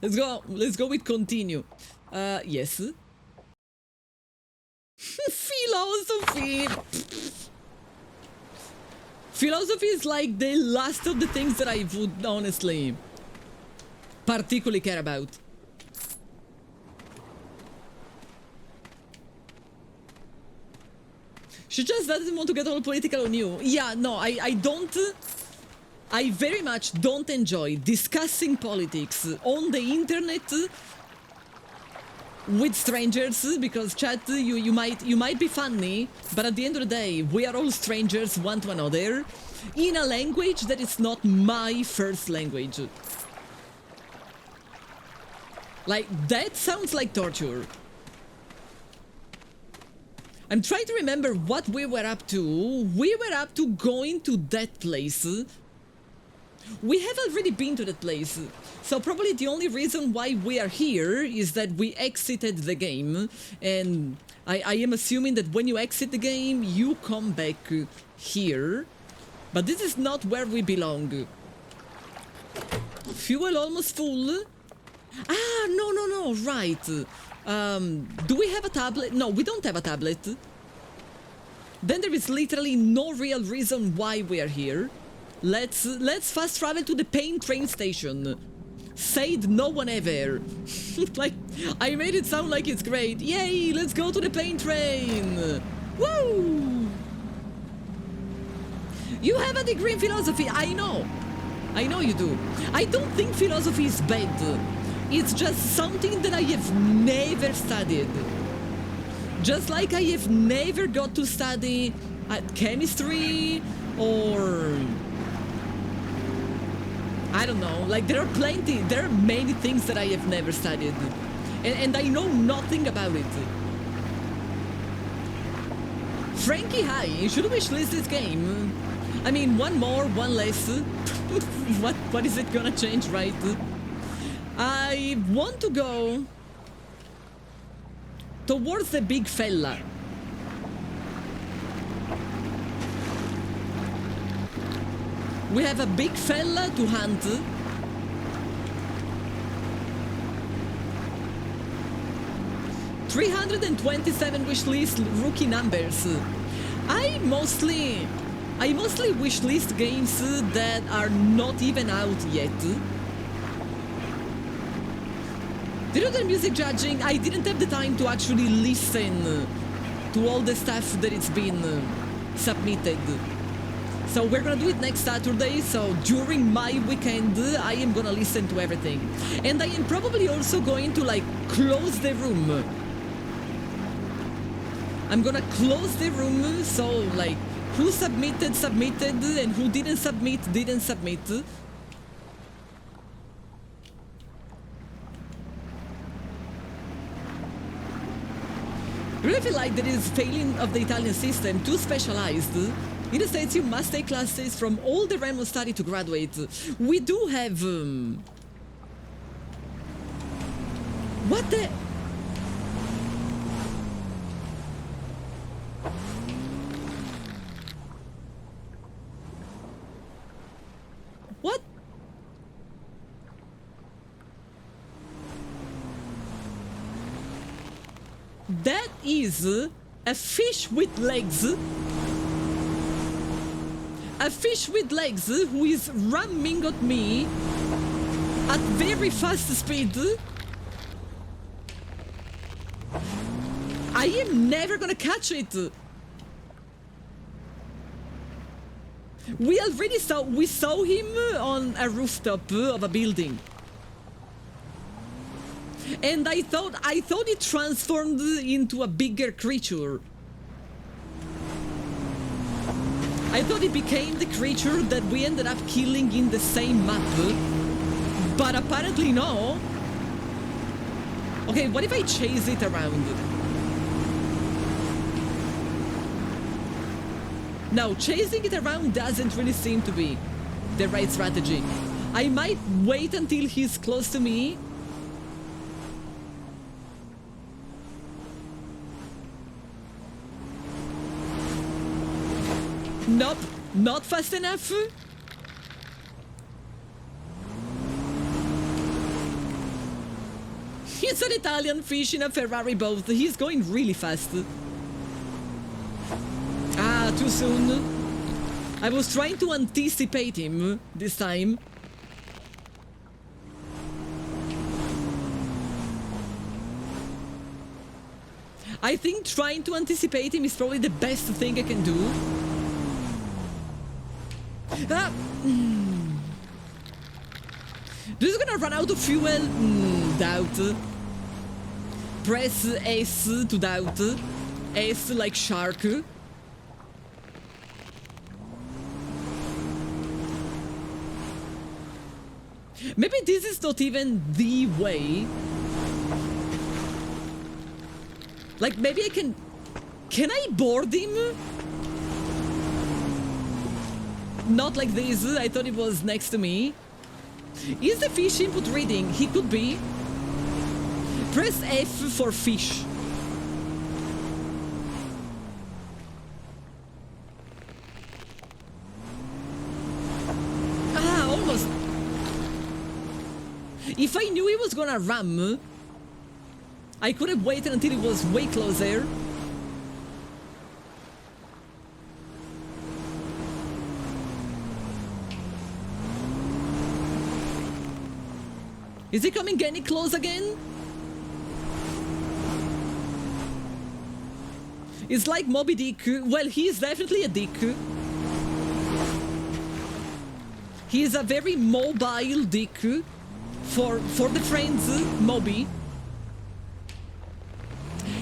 Let's go with continue. Yes. Philosophy. Philosophy is like the last of the things that I would honestly particularly care about. She just doesn't want to get all political on you. Yeah, no, I don't. I very much don't enjoy discussing politics on the internet with strangers, because chat, you might be funny, but at the end of the day, we are all strangers one to another in a language that is not my first language. Like, that sounds like torture. I'm trying to remember what we were up to. We were up to going to that place. We have already been to that place, so probably the only reason why we are here is that we exited the game, and I am assuming that when you exit the game, you come back here, but this is not where we belong. Fuel almost full? Ah, no, right. Do we have a tablet? No, we don't have a tablet. Then there is literally no real reason why we are here. Let's fast travel to the pain train station. Said no one ever. Like, I made it sound like it's great. Yay, let's go to the pain train. Woo! You have a degree in philosophy, I know. I know you do. I don't think philosophy is bad. It's just something that I have never studied. Just like I have never got to study chemistry or... I don't know, like there are many things that I have never studied. And I know nothing about it. Frankie, hi, should we wishlist this game? I mean, one more, one less. What is it gonna change, right? I want to go towards the big fella. We have a big fella to hunt. $327 wishlist rookie numbers. I mostly wishlist games that are not even out yet. Digital music judging, I didn't have the time to actually listen to all the stuff that it's been submitted. So we're gonna do it next Saturday, so during my weekend I am gonna listen to everything. And I am probably also going to like close the room. I'm gonna close the room, so like who submitted, and who didn't submit. I really feel like there is failing of the Italian system, too specialized. In the States, you must take classes from all the realm of study to graduate. We do have... What the... What? That is a fish with legs. A fish with legs who is ramming at me at very fast speed. I am never gonna catch it. We saw him on a rooftop of a building. And I thought it transformed into a bigger creature. I thought it became the creature that we ended up killing in the same map. But apparently no. Okay, what if I chase it around? Now, chasing it around doesn't really seem to be the right strategy. I might wait until he's close to me. Nope, not fast enough. He's an Italian fish in a Ferrari boat. He's going really fast. Ah, too soon. I was trying to anticipate him this time. I think trying to anticipate him is probably the best thing I can do. Ah. This is gonna run out of fuel? Doubt. Press S to doubt. S like shark. Maybe this is not even the way. Like, maybe I can... Can I board him? Not like this. I thought it was next to me. Is the fish input reading? He could be. Press F for fish. Ah, almost. If I knew he was gonna ram, I could have waited until it was way closer. Is he coming any close again? It's like Moby Dick. Well, he is definitely a dick. He is a very mobile dick for the friends, Moby.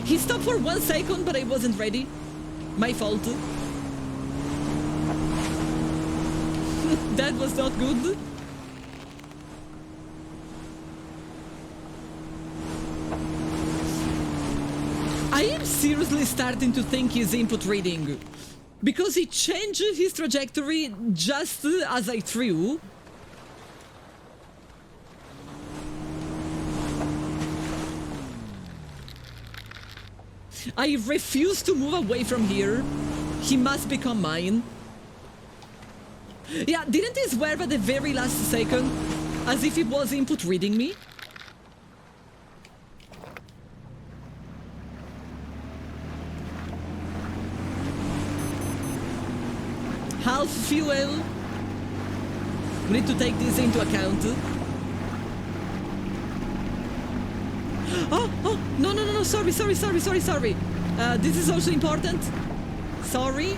He stopped for 1 second, but I wasn't ready. My fault. That was not good. I am seriously starting to think he's input reading. Because he changed his trajectory just as I threw. I refuse to move away from here. He must become mine. Yeah, didn't he swerve at the very last second? As if he was input reading me? Half fuel. We need to take this into account. Oh, no, sorry. This is also important. Sorry.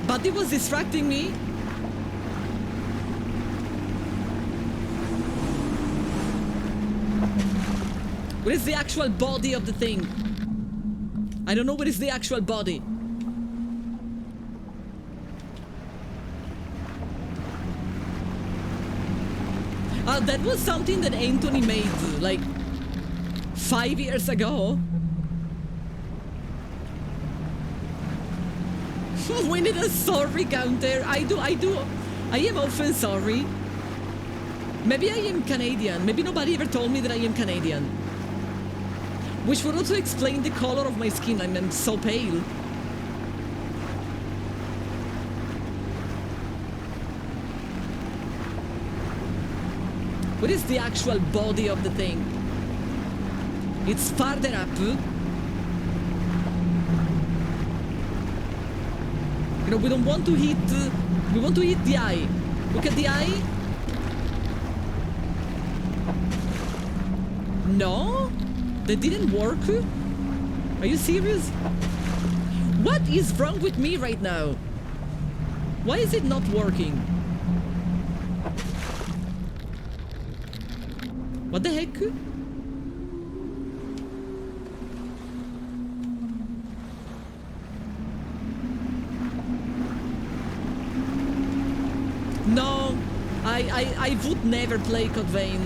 But it was distracting me. What is the actual body of the thing? I don't know what is the actual body. That was something that Anthony made, like, 5 years ago. We need a sorry counter. I am often sorry. Maybe I am Canadian. Maybe nobody ever told me that I am Canadian. Which would also explain the color of my skin. I'm so pale. What is the actual body of the thing? It's farther up. You know, we don't want to hit... we want to hit the eye. Look at the eye. No? That didn't work? Are you serious? What is wrong with me right now? Why is it not working? What the heck? No, I would never play Code Vein.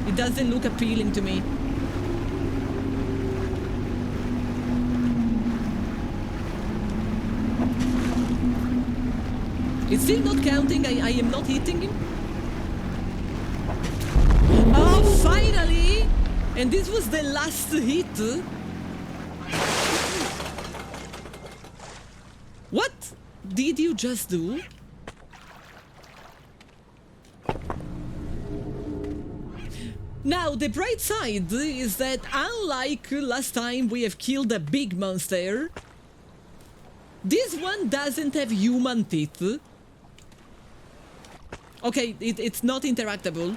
It doesn't look appealing to me. It's still not counting. I am not hitting him. Oh, finally! And this was the last hit. What did you just do? Now, the bright side is that unlike last time we have killed a big monster, this one doesn't have human teeth. Okay, it's not interactable.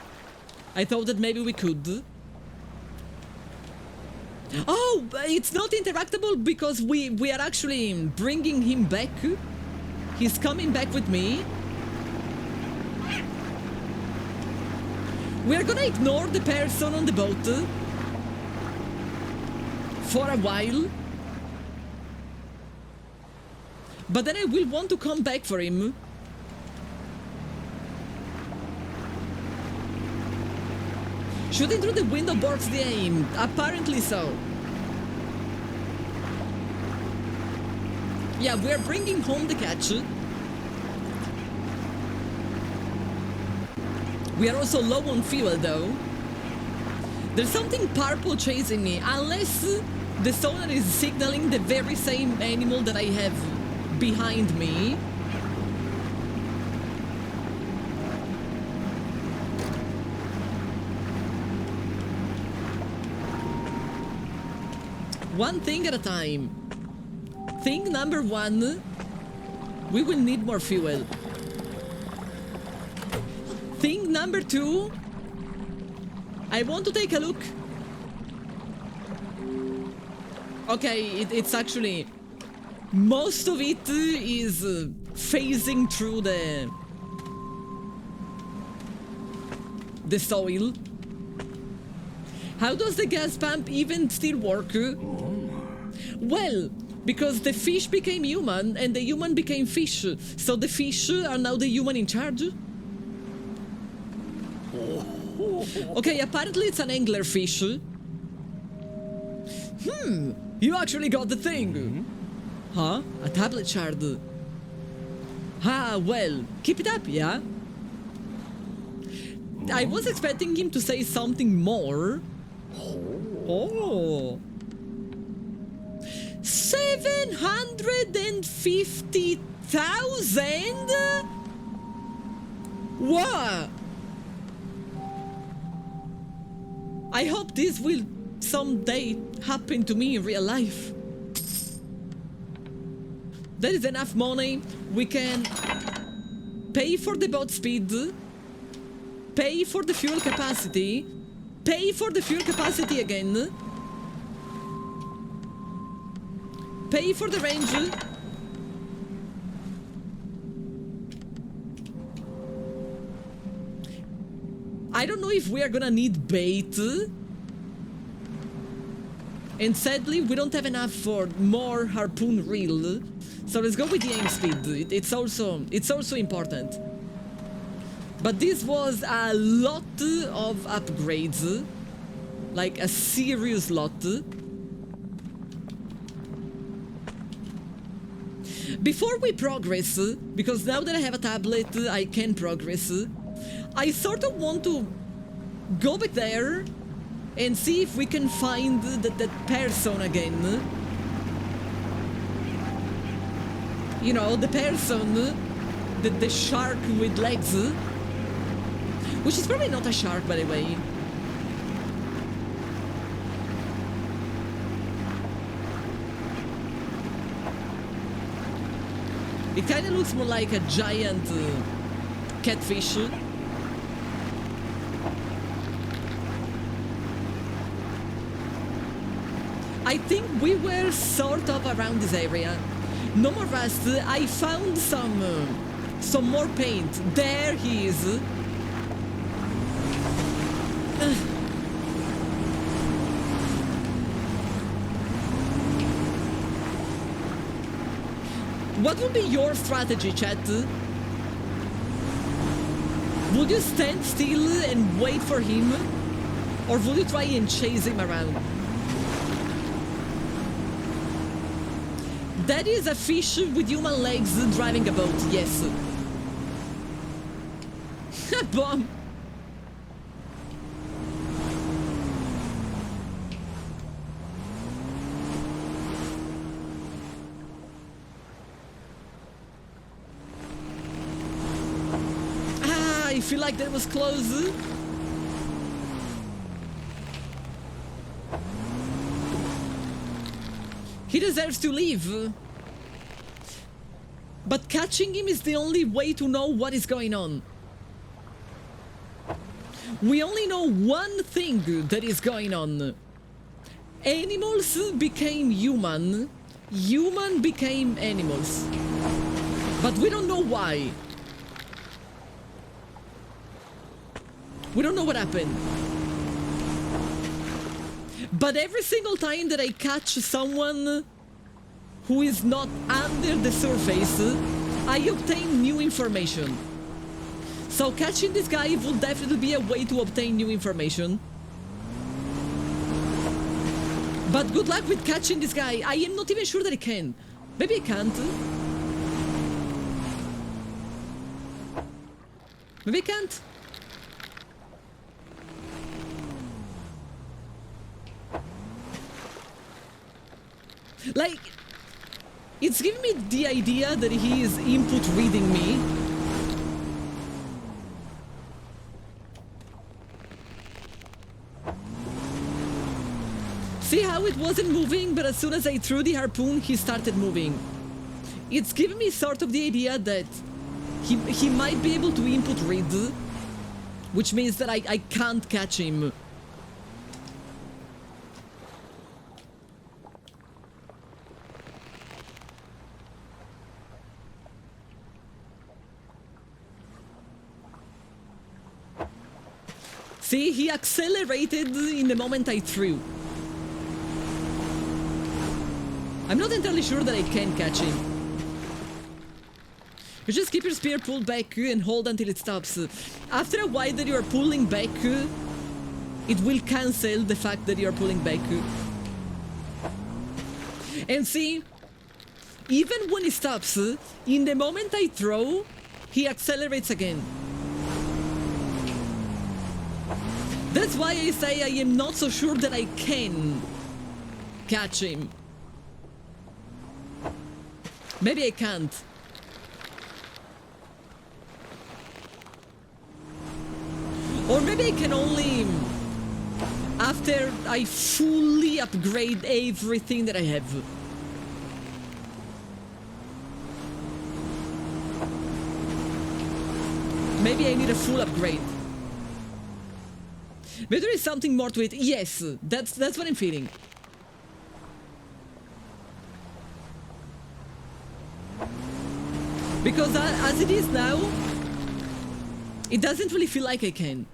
I thought that maybe we could. Oh, it's not interactable because we are actually bringing him back. He's coming back with me. We are gonna ignore the person on the boat for a while. But then I will want to come back for him. Shooting through the window boards the aim. Apparently so. Yeah, we are bringing home the catch. We are also low on fuel though. There's something purple chasing me, unless the sonar is signaling the very same animal that I have behind me. One thing at a time. Thing number one, we will need more fuel. Thing number two, I want to take a look. Okay, it's actually, most of it is phasing through the soil. How does the gas pump even still work? Well, because the fish became human and the human became fish, so the fish are now the human in charge. Okay, apparently it's an anglerfish. You actually got the thing. Huh? A tablet shard. Ah, well, keep it up, yeah? I was expecting him to say something more. Oh. 750,000? What? I hope this will someday happen to me in real life. That is enough money. We can pay for the boat speed, pay for the fuel capacity, pay for the fuel capacity again, pay for the range. I don't know if we are gonna need bait. And sadly, we don't have enough for more harpoon reel. So let's go with the aim speed. It's also important. But this was a lot of upgrades. Like a serious lot. Before we progress, because now that I have a tablet, I can progress. I sort of want to go back there and see if we can find that person again. You know, the person, the shark with legs. Which is probably not a shark, by the way. It kind of looks more like a giant catfish. I think we were sort of around this area. No more rust. I found some more paint. There he is. What would be your strategy, chat? Would you stand still and wait for him? Or would you try and chase him around? That is a fish with human legs driving a boat, yes. Bomb! I feel like that was close. He deserves to live. But catching him is the only way to know what is going on. We only know one thing that is going on. Animals became human. Human became animals. But we don't know why. We don't know what happened. But every single time that I catch someone who is not under the surface, I obtain new information. So catching this guy will definitely be a way to obtain new information. But good luck with catching this guy. I am not even sure that I can. Maybe I can't. Maybe I can't. Like, it's giving me the idea that he is input reading me. See how it wasn't moving, but as soon as I threw the harpoon, he started moving. It's giving me sort of the idea that he might be able to input read, which means that I can't catch him. See, he accelerated in the moment I threw. I'm not entirely sure that I can catch him. You just keep your spear pulled back and hold until it stops. After a while that you are pulling back, it will cancel the fact that you are pulling back. And see, even when he stops, in the moment I throw, he accelerates again. That's why I say I am not so sure that I can catch him. Maybe I can't. Or maybe I can only after I fully upgrade everything that I have. Maybe I need a full upgrade. Maybe there is something more to it. Yes, that's what I'm feeling. Because as it is now, it doesn't really feel like I can.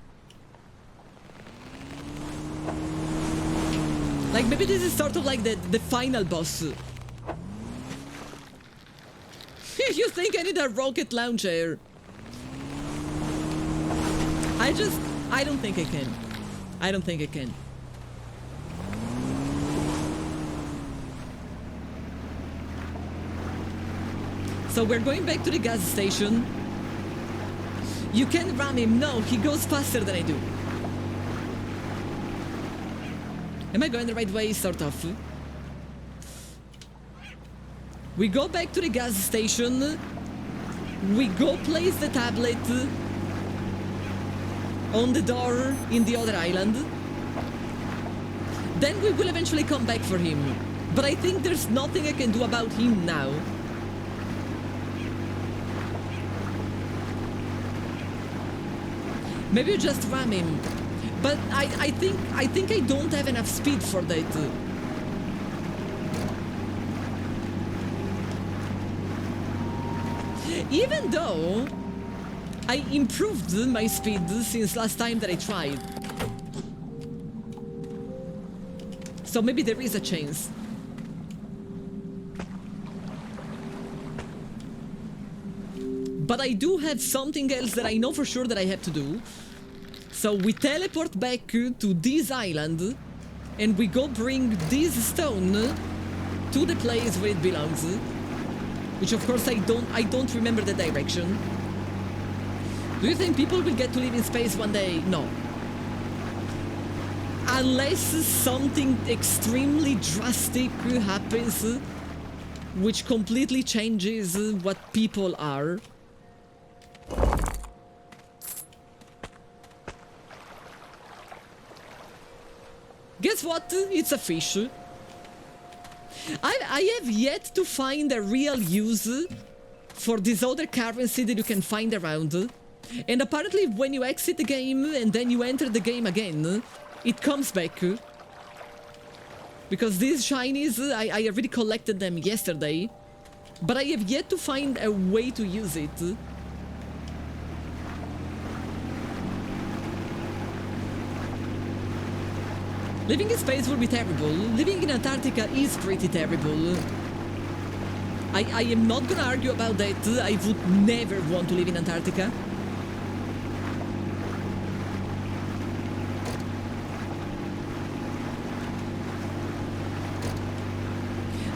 Like maybe this is sort of like the final boss. You think I need a rocket launcher? I don't think I can. I don't think I can. So we're going back to the gas station. You can ram him. No, he goes faster than I do. Am I going the right way? Sort of. We go back to the gas station. We go place the tablet on the door in the other island. Then we will eventually come back for him. But I think there's nothing I can do about him now. Maybe you just ram him. But I think I don't have enough speed for that. Even though I improved my speed since last time that I tried. So maybe there is a chance. But I do have something else that I know for sure that I have to do. So we teleport back to this island and we go bring this stone to the place where it belongs. Which of course I don't remember the direction. Do you think people will get to live in space one day? No. Unless something extremely drastic happens which completely changes what people are. Guess what? It's a fish. I have yet to find a real use for this other currency that you can find around. And apparently when you exit the game and then you enter the game again, it comes back. Because these shinies, I already collected them yesterday, but I have yet to find a way to use it. Living in space would be terrible. Living in Antarctica is pretty terrible. I am not gonna argue about that. I would never want to live in Antarctica.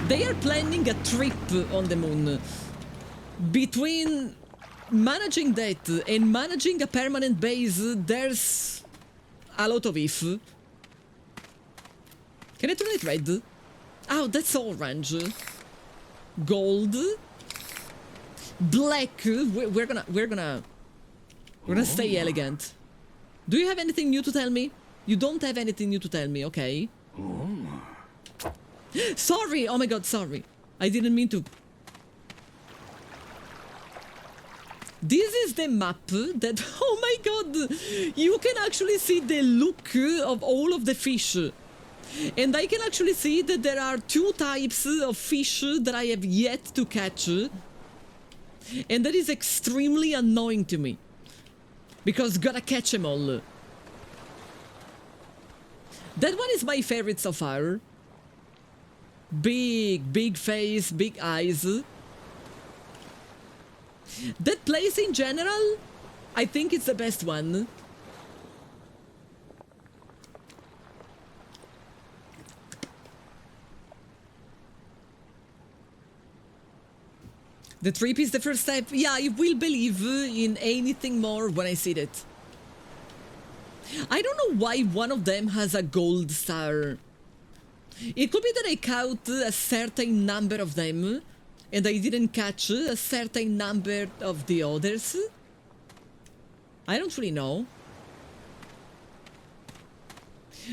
They are planning a trip on the moon. Between managing that and managing a permanent base, there's a lot of if. Can I turn it red? Oh, that's orange. Gold. Black. We're gonna stay elegant. Do you have anything new to tell me? You don't have anything new to tell me, okay. Sorry! Oh my god, sorry. I didn't mean to. This is the map that... Oh my god! You can actually see the look of all of the fish. And I can actually see that there are two types of fish that I have yet to catch. And that is extremely annoying to me. Because gotta catch them all. That one is my favorite so far. Big face, big eyes. That place in general, I think it's the best one. The trip is the first step. Yeah, I will believe in anything more when I see it. I don't know why one of them has a gold star. It could be that I count a certain number of them and I didn't catch a certain number of the others. I don't really know.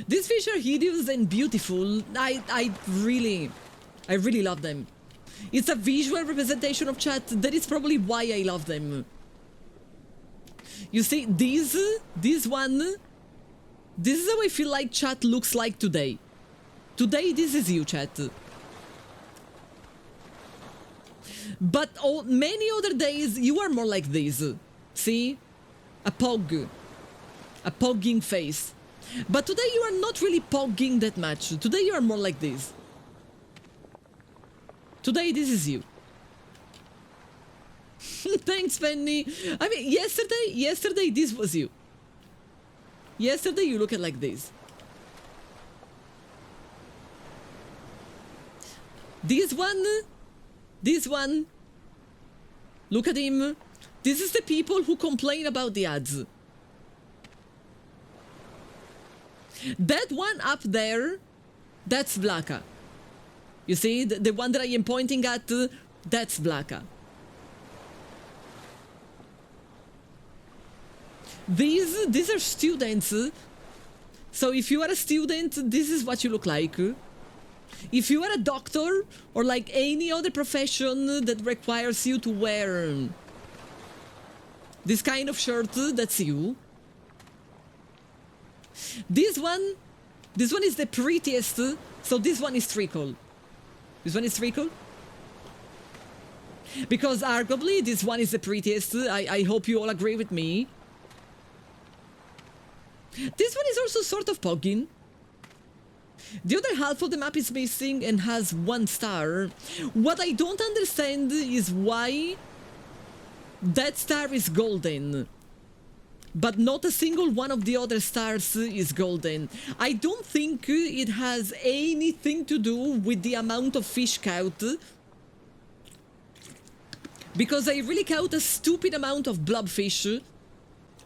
These fish are hideous and beautiful. I really love them. It's a visual representation of chat. That is probably why I love them. You see, this one, this is how I feel like chat looks like today. Today, this is you, chat. But many other days, you are more like this. See? A pog. A pogging face. But today, you are not really pogging that much. Today, you are more like this. Today, this is you. Thanks, Penny. I mean, yesterday, this was you. Yesterday, you looked like this. This one, look at him. This is the people who complain about the ads. That one up there, that's Blaka. You see, the one that I am pointing at, that's Blaka. These are students. So if you are a student, this is what you look like. If you are a doctor or like any other profession that requires you to wear this kind of shirt, that's you. This one is the prettiest, so this one is treacle. This one is treacle. Because arguably this one is the prettiest. I hope you all agree with me. This one is also sort of pogging. The other half of the map is missing and has 1 star. What I don't understand is why that star is golden, but not a single one of the other stars is golden. I don't think it has anything to do with the amount of fish caught, because I really caught a stupid amount of blobfish,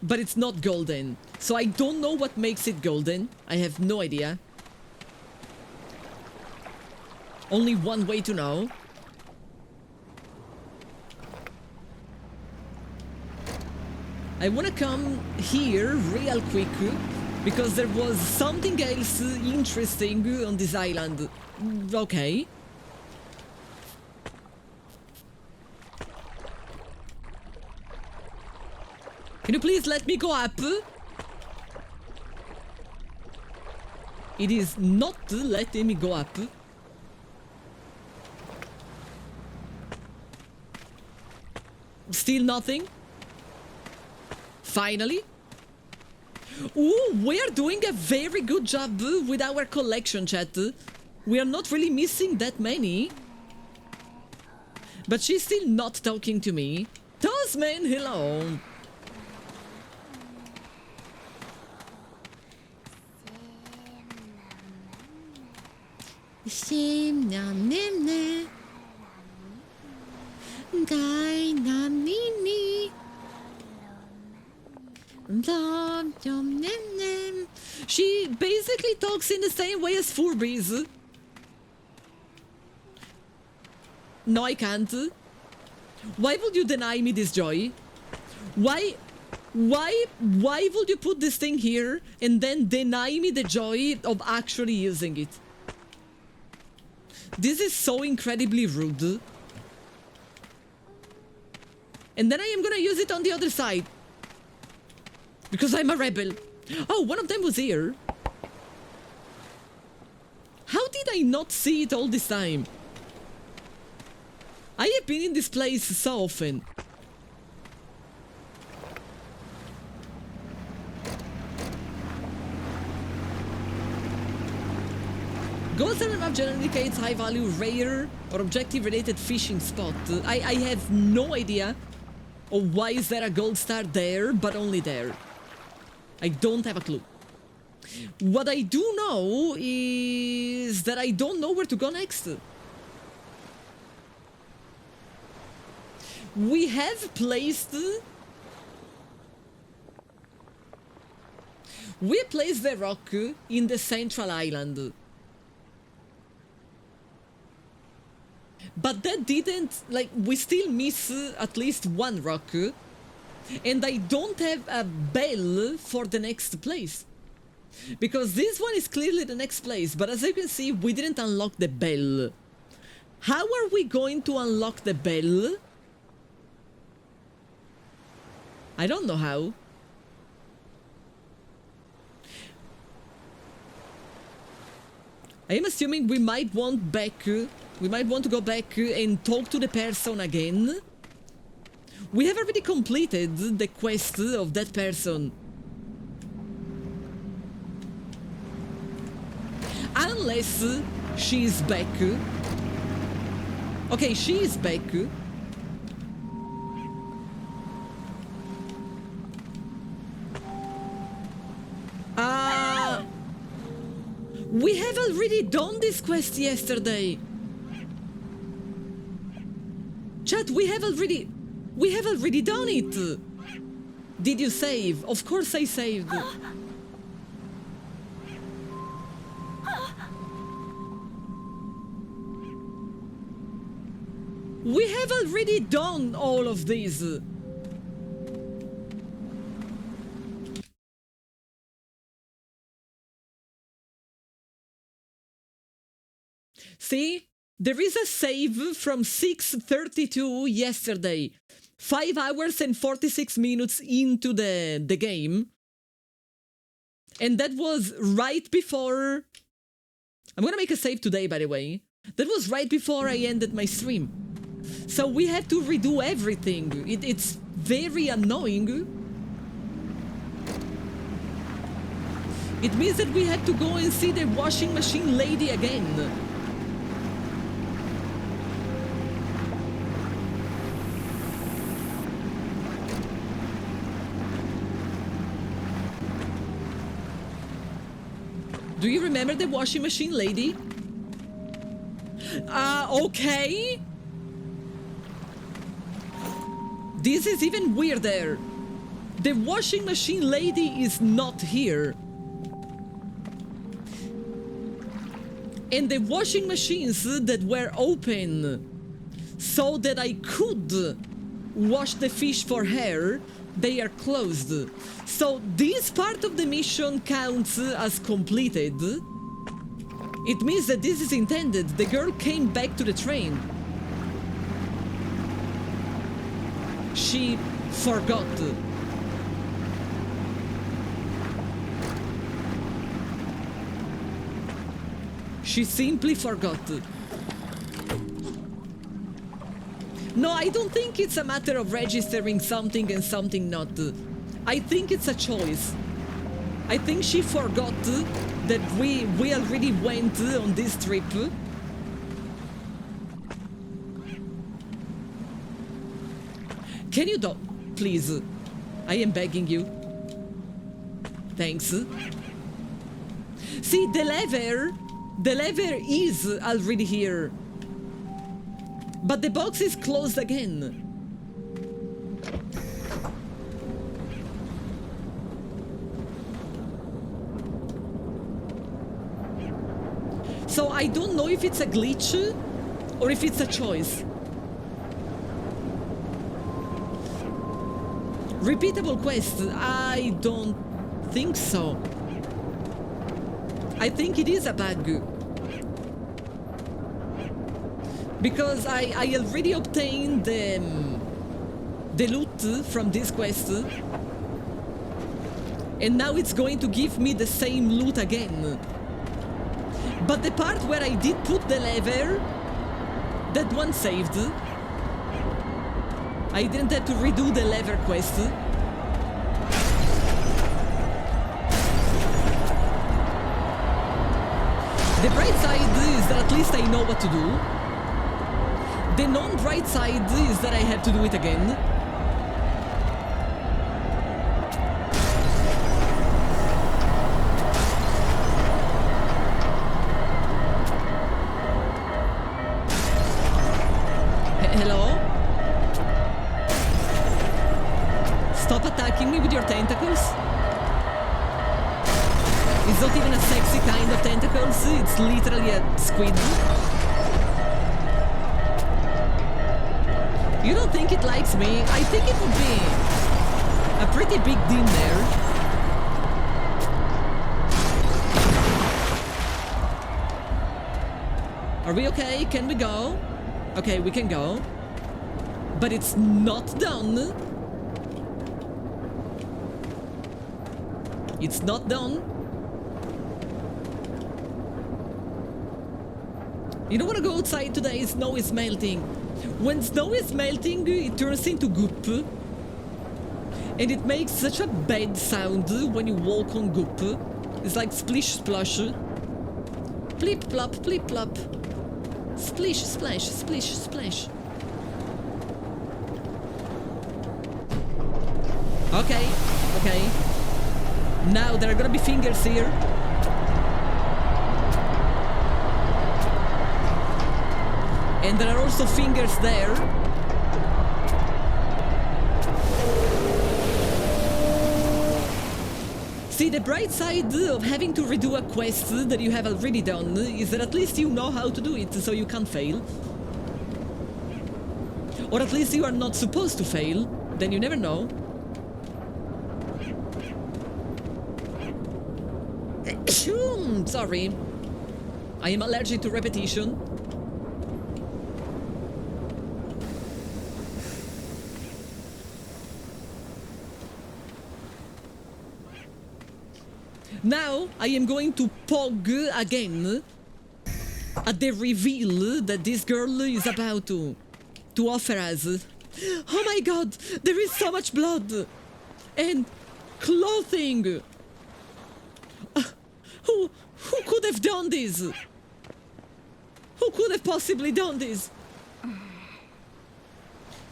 but it's not golden. So I don't know what makes it golden. I have no idea. Only one way to know. I wanna come here real quick because there was something else interesting on this island. Okay. Can you please let me go up? It is not letting me go up. Still nothing. Finally. Ooh, we're doing a very good job with our collection, chat. We are not really missing that many. But she's still not talking to me. Tasman, hello. She basically talks in the same way as Furbies. No, I can't. Why would you deny me this joy? Why would you put this thing here and then deny me the joy of actually using it? This is so incredibly rude. And then I am gonna use it on the other side. Because I'm a rebel. Oh, one of them was here. How did I not see it all this time? I have been in this place so often. Ghost on the map generally indicates high value, rare, or objective related fishing spot. I have no idea of why is there a gold star there, but only there. I don't have a clue. What I do know is that I don't know where to go next. We have placed... We placed the rock in the central island. But that didn't... Like, we still miss at least one rock. And I don't have a bell for the next place. Because this one is clearly the next place. But as you can see, we didn't unlock the bell. How are we going to unlock the bell? I don't know how. I am assuming we might want back... We might want to go back and talk to the person again. We have already completed the quest of that person. Unless she's back. Okay, she is back. We have already done this quest yesterday. Chat, we have already done it. Did you save? Of course I saved. We have already done all of these. See? There is a save from 6:32 yesterday. 5 hours and 46 minutes into the game. And that was right before... I'm gonna make a save today, by the way. That was right before I ended my stream. So we have to redo everything. It's very annoying. It means that we have to go and see the washing machine lady again. Do you remember the washing machine lady? Okay. This is even weirder. The washing machine lady is not here. And the washing machines that were open so that I could wash the fish for her, they are closed. So this part of the mission counts as completed. It means that this is intended. The girl came back to the train. She forgot. She simply forgot. No, I don't think it's a matter of registering something and something not. I think it's a choice. I think she forgot that we already went on this trip. Can you please? I am begging you. Thanks. See, the lever is already here. But the box is closed again. So I don't know if it's a glitch or if it's a choice. Repeatable quest? I don't think so. I think it is a bug. Because I already obtained the loot from this quest. And now it's going to give me the same loot again. But the part where I did put the lever, that one saved. I didn't have to redo the lever quest. The bright side is that at least I know what to do. The non-bright side is that I have to do it again. Hello? Stop attacking me with your tentacles. It's not even a sexy kind of tentacles, it's literally a squid. You don't think it likes me? I think it would be a pretty big dinner. Are we okay? Can we go? Okay, we can go. But it's not done. It's not done. You don't want to go outside today, snow is melting. When snow is melting, it turns into goop. And it makes such a bad sound when you walk on goop. It's like splish splosh. Plip plop, plip plop. Splish splash, splish splash. Okay, okay. Now there are gonna be fingers here. And there are also fingers there. See, the bright side of having to redo a quest that you have already done is that at least you know how to do it, so you can't fail. Or at least you are not supposed to fail, then you never know. Sorry. I am allergic to repetition. Now I am going to pog again at the reveal that this girl is about to offer us. Oh my god, there is so much blood! And clothing! Who could have done this? Who could have possibly done this?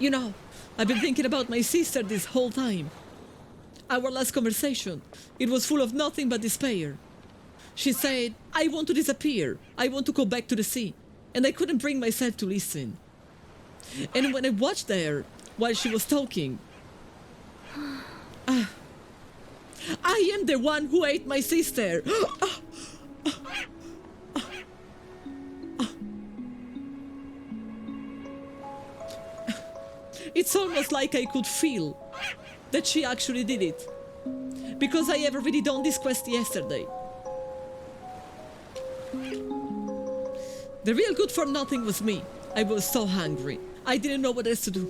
You know, I've been thinking about my sister this whole time. Our last conversation, it was full of nothing but despair. She said, I want to disappear. I want to go back to the sea. And I couldn't bring myself to listen. And when I watched her while she was talking, I am the one who ate my sister. It's almost like I could feel that she actually did it. Because I have already done this quest yesterday. The real good for nothing was me. I was so hungry. I didn't know what else to do.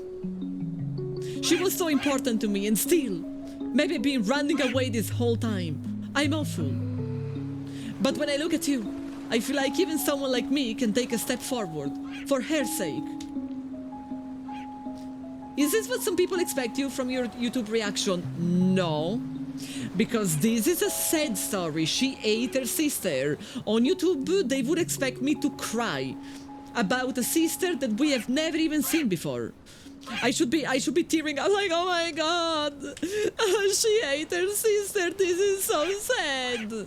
She was so important to me, and still, maybe I've been running away this whole time. I'm awful. But when I look at you, I feel like even someone like me can take a step forward, for her sake. Is this what some people expect you from your YouTube reaction? No. Because this is a sad story. She ate her sister. On YouTube, they would expect me to cry about a sister that we have never even seen before. I should be tearing up like, oh my god, she ate her sister. This is so sad.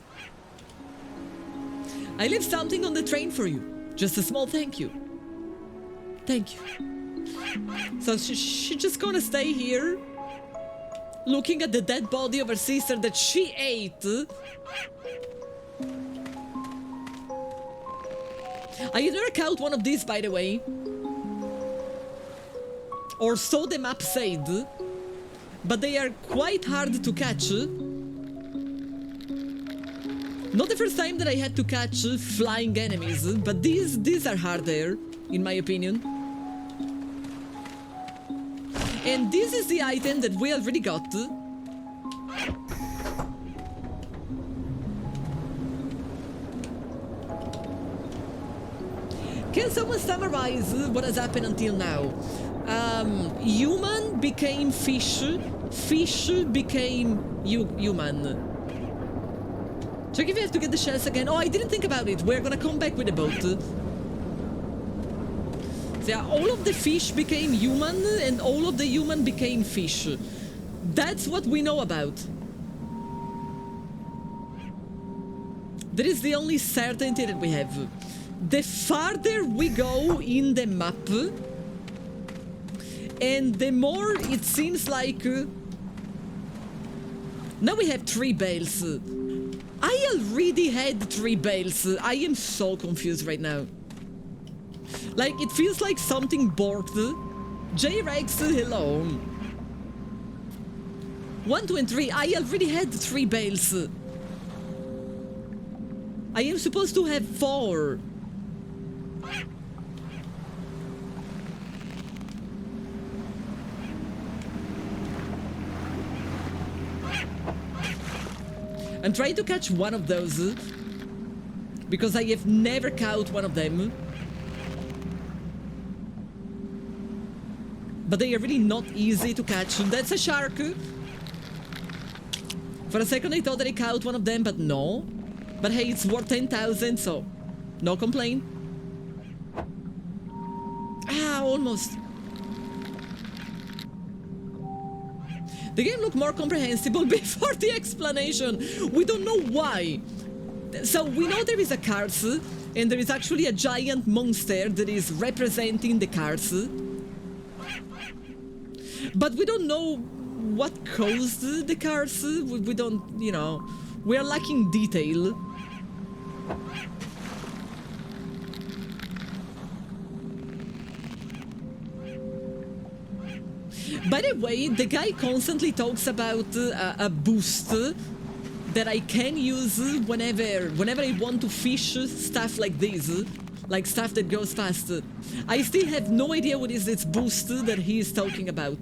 I left something on the train for you. Just a small thank you. Thank you. So she just gonna stay here, looking at the dead body of her sister that she ate. I never caught one of these, by the way. Or so the map said. But they are quite hard to catch. Not the first time that I had to catch flying enemies, but these are harder, in my opinion. And this is the item that we already got. Can someone summarize what has happened until now? Human became fish, fish became human. Check if you have to get the shells again. Oh, I didn't think about it. We're gonna come back with the boat. So yeah, all of the fish became human and all of the human became fish. That's what we know about. That is the only certainty that we have. The farther we go in the map, and the more it seems like... now we have 3 bales. I already had 3 bales. I am so confused right now. Like, it feels like something borked. J-Rex, hello. 1, 2, and 3. I already had 3 bales. I am supposed to have 4. I'm trying to catch one of those, because I have never caught one of them. But they are really not easy to catch. That's a shark. For a second I thought that I caught one of them, but no. But hey, it's worth 10,000, so no complaint. Ah, almost. The game looked more comprehensible before the explanation. We don't know why. So we know there is a curse, and there is actually a giant monster that is representing the curse. But we don't know what caused the curse. We don't, you know, we are lacking detail. By the way, the guy constantly talks about a boost that I can use whenever I want to fish stuff like this, like stuff that goes fast. I still have no idea what is this boost that he is talking about.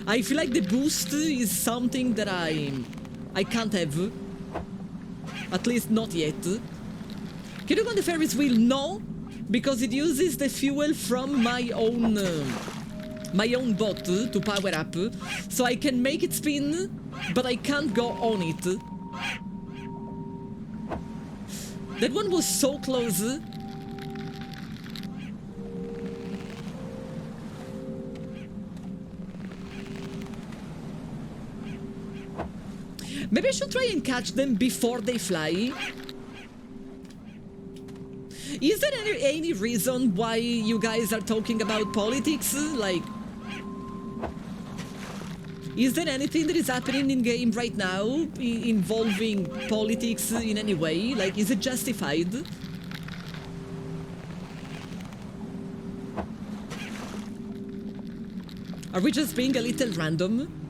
I feel like the boost is something that I can't have. At least not yet. Can you go on the Ferris wheel? No, because it uses the fuel from my own boat to power up, so I can make it spin, but I can't go on it. That one was so close. Maybe I should try and catch them before they fly. Is there any reason why you guys are talking about politics? Like, is there anything that is happening in game right now involving politics in any way? Like, is it justified? Are we just being a little random?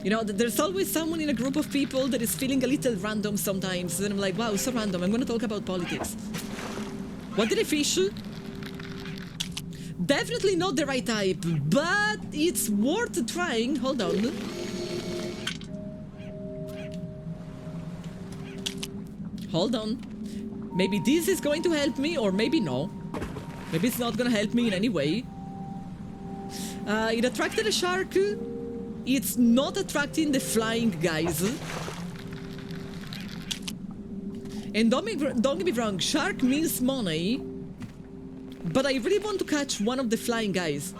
You know, there's always someone in a group of people that is feeling a little random sometimes. And I'm like, wow, so random. I'm gonna talk about politics. What did I fish? Definitely not the right type, but it's worth trying. Hold on. Hold on. Maybe this is going to help me, or maybe no. Maybe it's not gonna help me in any way. It attracted a shark. It's not attracting the flying guys. And don't get me wrong, shark means money. But I really want to catch one of the flying guys.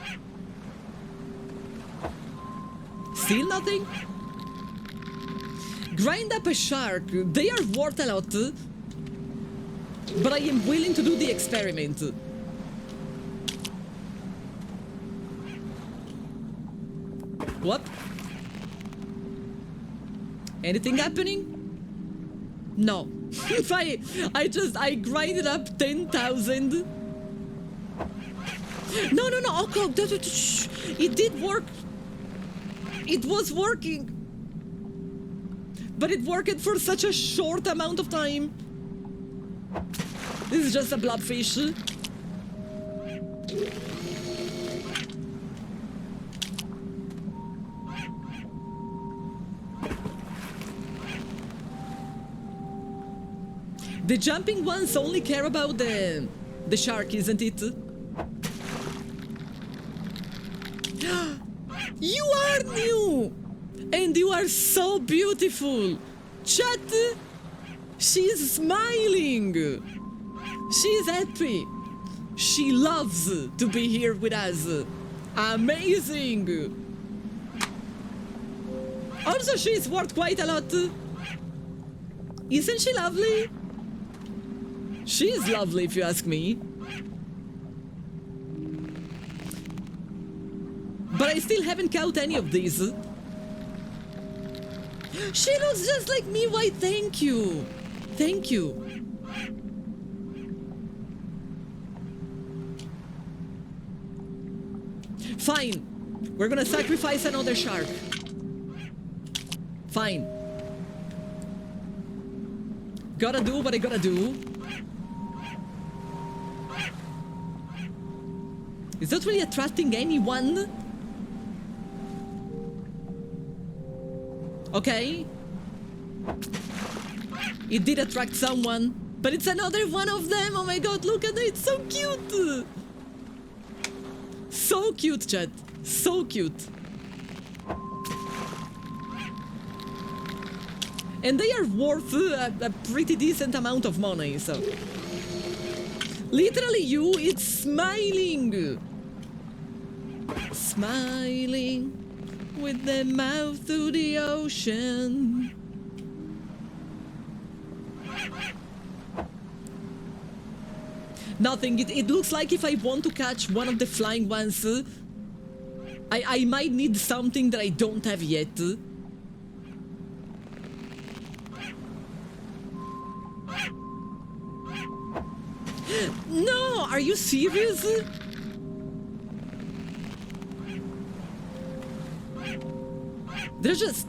Still nothing? Grind up a shark. They are worth a lot. But I am willing to do the experiment. What? Anything happening? No. If I grinded up 10,000. No. Okay, it did work. It was working. But it worked for such a short amount of time. This is just a blobfish. The jumping ones only care about the shark, isn't it? You are new! And you are so beautiful! Chat! She's smiling! She's happy! She loves to be here with us! Amazing! Also, she's worth quite a lot! Isn't she lovely? She's lovely, if you ask me. But I still haven't caught any of these. She looks just like me. Why, thank you. Thank you. Fine. We're gonna sacrifice another shark. Fine. Gotta do what I gotta do. Is that really attracting anyone? Okay. It did attract someone, but it's another one of them. Oh my god, look at it. It's so cute. So cute, chat. So cute. And they are worth a pretty decent amount of money, so. Literally it's smiling. Smiling with the mouth to the ocean. Nothing. It looks like if I want to catch one of the flying ones, I might need something that I don't have yet. No, are you serious?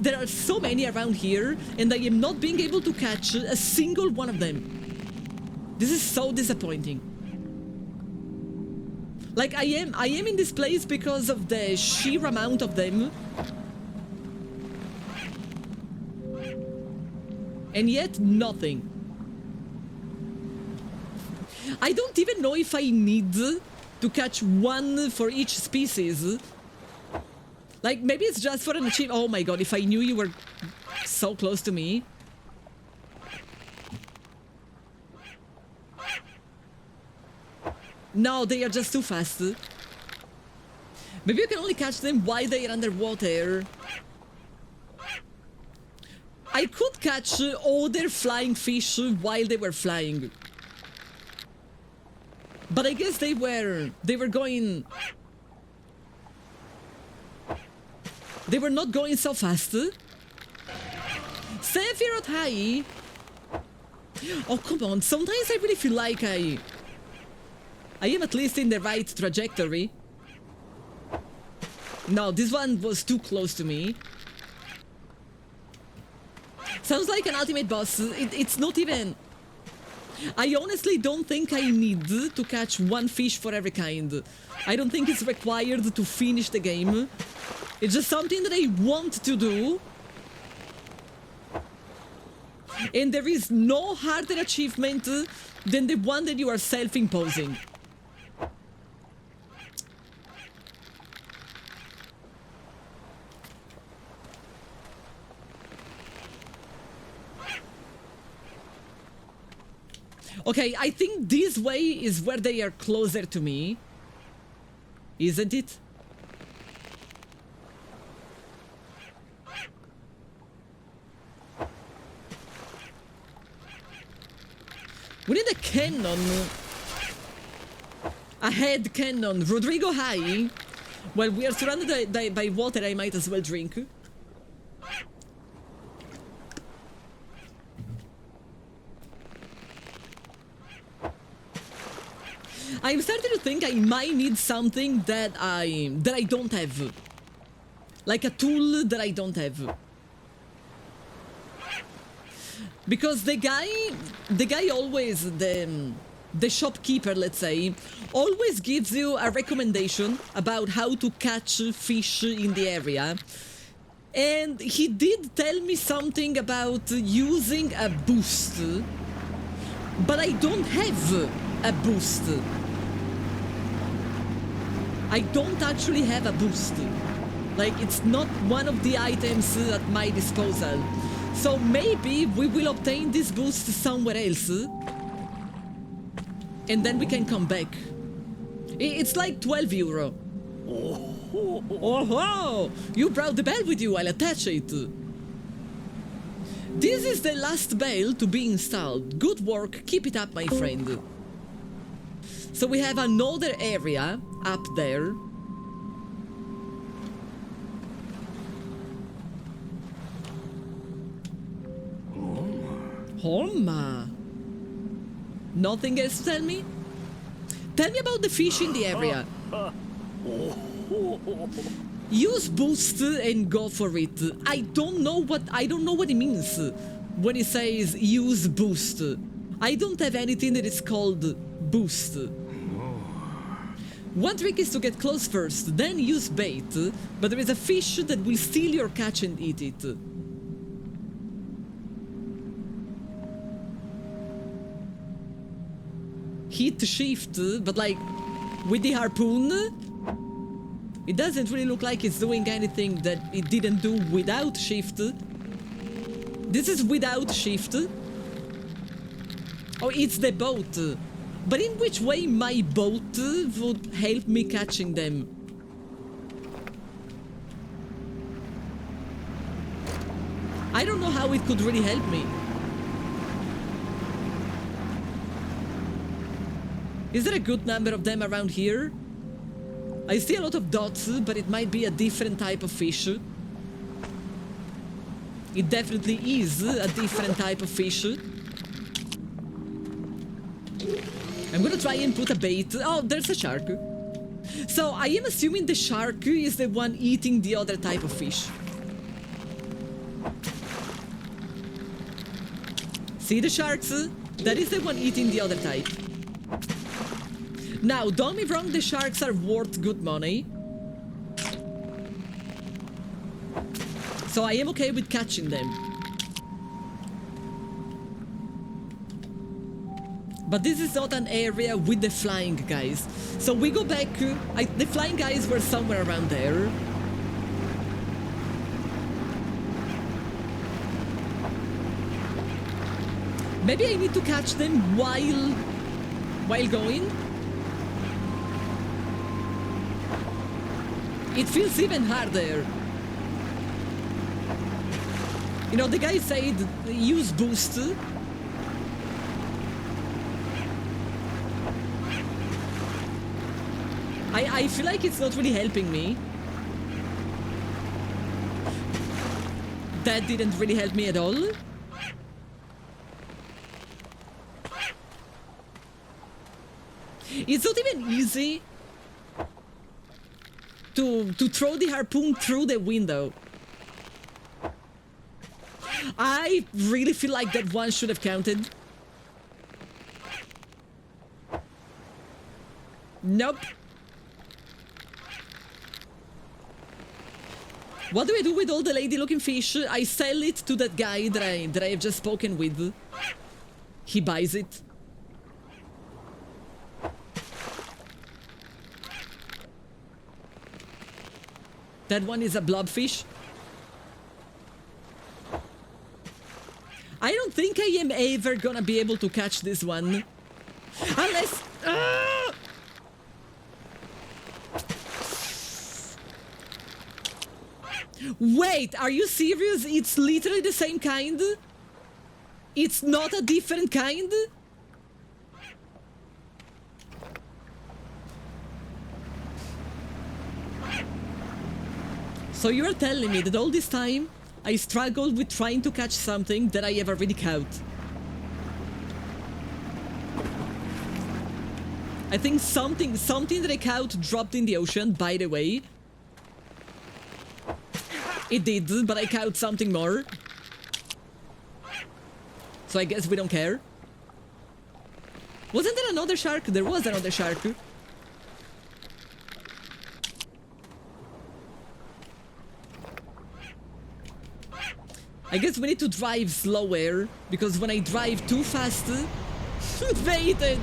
There are so many around here, and I am not being able to catch a single one of them. This is so disappointing. Like, I am in this place because of the sheer amount of them. And yet, nothing. I don't even know if I need to catch one for each species. Like, maybe it's just for an achievement. Oh my god, if I knew you were so close to me. No, they are just too fast. Maybe you can only catch them while they are underwater. I could catch other flying fish while they were flying. But I guess they were going... They were not going so fast. Sephiroth, hi! Oh, come on. Sometimes I really feel like I am at least in the right trajectory. No, this one was too close to me. Sounds like an ultimate boss. It's not even... I honestly don't think I need to catch one fish for every kind. I don't think it's required to finish the game. It's just something that I want to do. And there is no harder achievement than the one that you are self-imposing. Okay, I think this way is where they are closer to me. Isn't it? We need a cannon. A head cannon. Rodrigo, hi. Well, we are surrounded by water, I might as well drink. I'm starting to think I might need something that I don't have. Like a tool that I don't have. Because the guy always, the shopkeeper, let's say, always gives you a recommendation about how to catch fish in the area. And he did tell me something about using a boost. But I don't have a boost. I don't actually have a boost. Like, it's not one of the items at my disposal. So maybe we will obtain this boost somewhere else. And then we can come back. It's like 12 euro. Oh, you brought the bell with you, I'll attach it. This is the last bell to be installed. Good work, keep it up, my friend. So we have another area up there. Homa. Nothing else to tell me? Tell me about the fish in the area. Use boost and go for it. I don't know what it means when it says use boost. I don't have anything that is called boost. One trick is to get close first, then use bait, but there is a fish that will steal your catch and eat it. Hit shift, but like, with the harpoon, it doesn't really look like it's doing anything that it didn't do without shift. This is without shift. Oh, it's the boat. But in which way my boat would help me catching them? I don't know how it could really help me. Is there a good number of them around here? I see a lot of dots, but it might be a different type of fish. It definitely is a different type of fish. I'm gonna try and put a bait. Oh, there's a shark. So I am assuming the shark is the one eating the other type of fish. See the sharks? That is the one eating the other type. Now, don't be wrong, the sharks are worth good money. So I am okay with catching them. But this is not an area with the flying guys. So we go back, the flying guys were somewhere around there. Maybe I need to catch them while going. It feels even harder. You know, the guy said use boost. I feel like it's not really helping me. That didn't really help me at all. It's not even easy to throw the harpoon through the window. I really feel like that one should have counted. Nope. What do I do with all the lady-looking fish? I sell it to that guy that I have just spoken with. He buys it. That one is a blobfish. I don't think I am ever gonna be able to catch this one. Unless... Wait, are you serious? It's literally the same kind? It's not a different kind? So you're telling me that all this time I struggled with trying to catch something that I have already caught? I think something that I caught dropped in the ocean, by the way. It did, but I caught something more. So I guess we don't care. Wasn't there another shark? There was another shark. I guess we need to drive slower, because when I drive too fast... baited!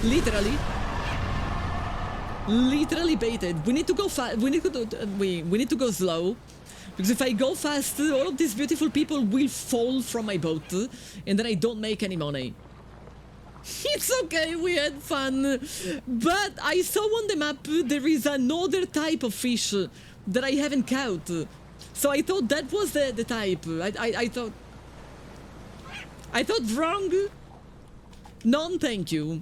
Literally. Literally baited. We need to go fast. We need to go slow. Because if I go fast, all of these beautiful people will fall from my boat. And then I don't make any money. It's okay, we had fun. But I saw on the map there is another type of fish that I haven't caught. So I thought that was the type. I thought wrong. None, thank you.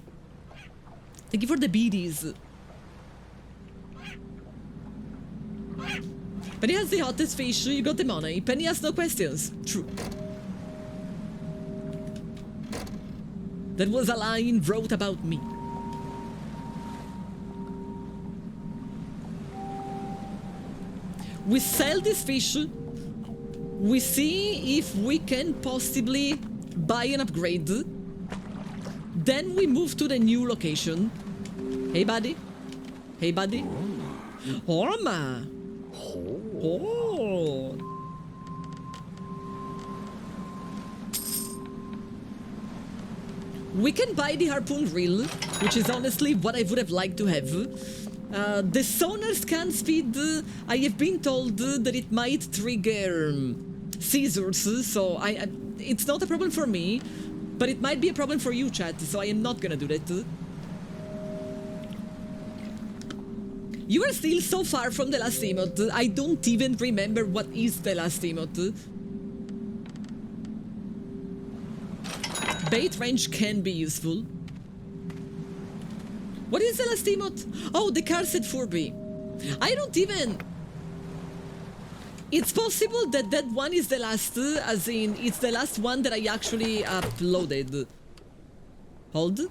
Thank you for the beadies. Penny has the hottest fish, you got the money. Penny has no questions. True. That was a line wrote about me. We sell this fish. We see if we can possibly buy an upgrade. Then we move to the new location. Hey, buddy. Hey, buddy. Orma. Oh. We can buy the harpoon reel, which is honestly what I would have liked to have. The sonar scan speed, I have been told that it might trigger scissors, so it's not a problem for me, but it might be a problem for you, chat, so I am not gonna do that. You are still so far from the last emote. I don't even remember what is the last emote. Bait range can be useful. What is the last emote? Oh, the car set Furby. I don't even... It's possible that that one is the last, as in, it's the last one that I actually uploaded. Hold.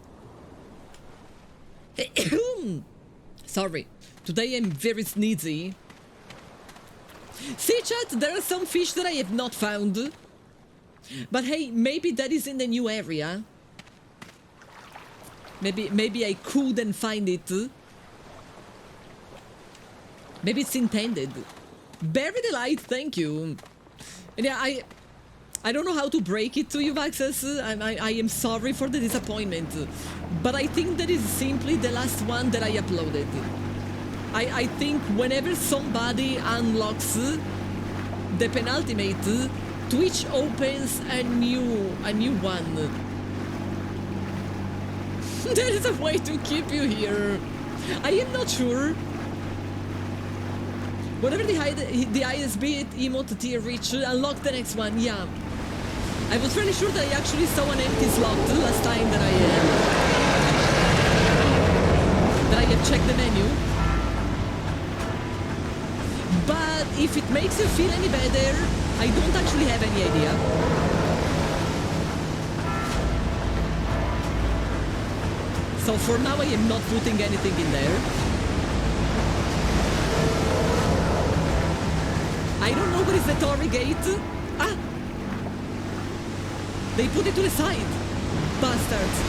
Sorry. Today I'm very sneezy. See, chat, there are some fish that I have not found. But hey, maybe that is in the new area. Maybe I couldn't find it. Maybe it's intended. Bury the light, thank you. And yeah, I don't know how to break it to you, Vaxes. I am sorry for the disappointment. But I think that is simply the last one that I uploaded. I think whenever somebody unlocks the penultimate, Twitch opens a new one. There is a way to keep you here. I am not sure. Whenever the ISB emote tier reach, unlock the next one, yeah. I was really sure that I actually saw an empty slot last time that I have checked the menu. But if it makes you feel any better, I don't actually have any idea. So for now I am not putting anything in there. I don't know what is the Torii gate. Ah! They put it to the side. Bastards.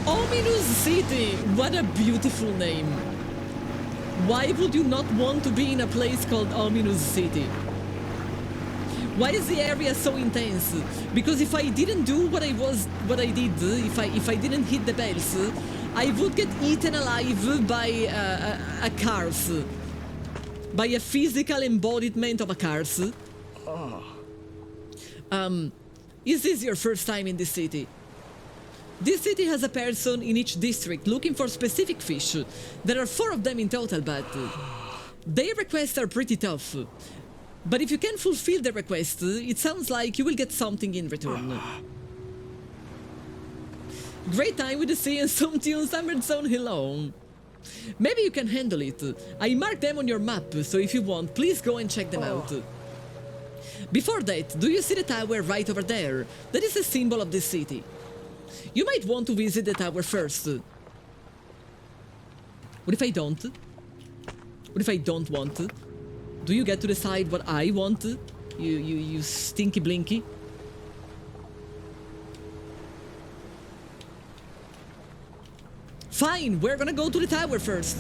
Ominous City. What a beautiful name. Why would you not want to be in a place called Ominous City? Why is the area so intense? Because if I didn't do what I did, if I didn't hit the bells, I would get eaten alive by a curse, by a physical embodiment of a curse. Is this your first time in this city? This city has a person in each district looking for specific fish. There are 4 of them in total, but their requests are pretty tough. But if you can fulfill the request, it sounds like you will get something in return. Great time with the sea and some tunes, Summerzone, hello. Maybe you can handle it. I marked them on your map, so if you want, please go and check them out. Before that, do you see the tower right over there? That is a symbol of this city. You might want to visit the tower first. What if I don't? What if I don't want? Do you get to decide what I want? You stinky blinky? Fine, we're gonna go to the tower first.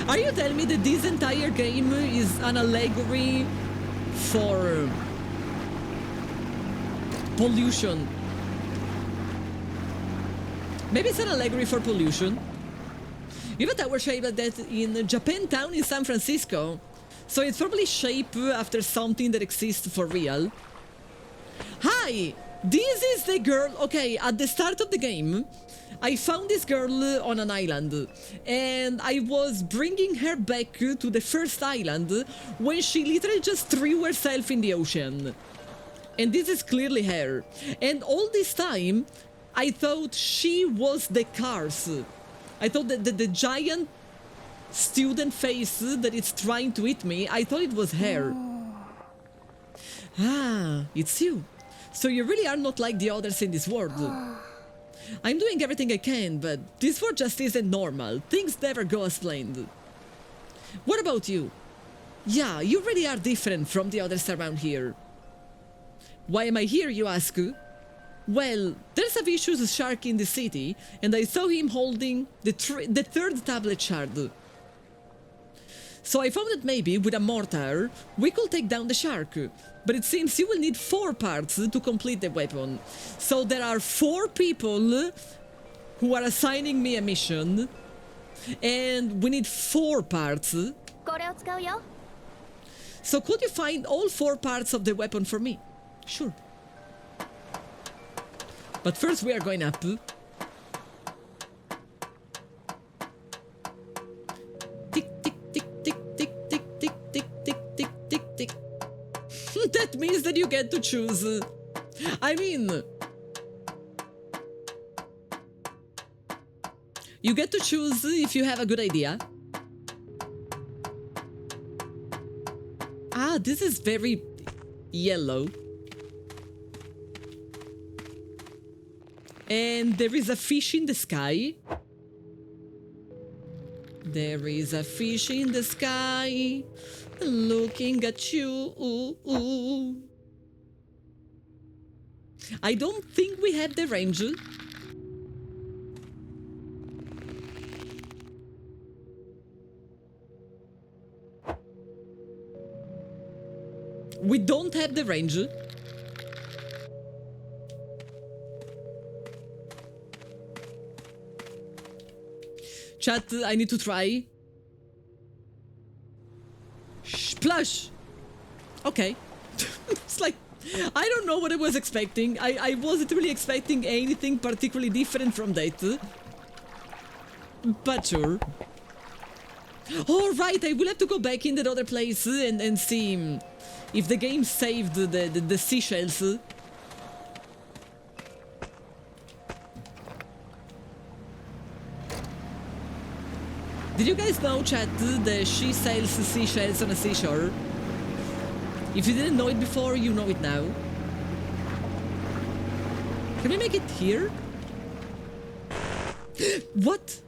Are you telling me that this entire game is an allegory for pollution? Maybe it's an allegory for pollution. You have a tower shaped like that in Japantown in San Francisco, so it's probably shaped after something that exists for real. Hi! This is the girl. Okay, at the start of the game, I found this girl on an island, and I was bringing her back to the first island when she literally just threw herself in the ocean. And this is clearly her. And all this time, I thought she was the cars. I thought that the giant student face that is trying to eat me, I thought it was her. Ah, it's you. So you really are not like the others in this world. I'm doing everything I can, but this world just isn't normal. Things never go as planned. What about you? Yeah, you really are different from the others around here. Why am I here, you ask? Well, there's a vicious shark in the city, and I saw him holding the 3rd tablet shard. So I found that maybe with a mortar, we could take down the shark. But it seems you will need 4 parts to complete the weapon. So there are 4 people who are assigning me a mission, and we need 4 parts. So could you find all 4 parts of the weapon for me? Sure. But first we are going up. Tick, tick, tick, tick, tick, tick, tick, tick, tick, tick, tick, tick. That means that you get to choose. I mean, you get to choose if you have a good idea. Ah, this is very yellow. And there is a fish in the sky. There is a fish in the sky looking at you. I don't think we have the range. We don't have the range. Chat, I need to try. Splash! Okay. It's like, I don't know what I was expecting. I wasn't really expecting anything particularly different from that. But sure. Oh, right, I will have to go back in that other place and see if the game saved the seashells. Did you guys know, chat, that she sells seashells on a seashore? If you didn't know it before, you know it now. Can we make it here? What?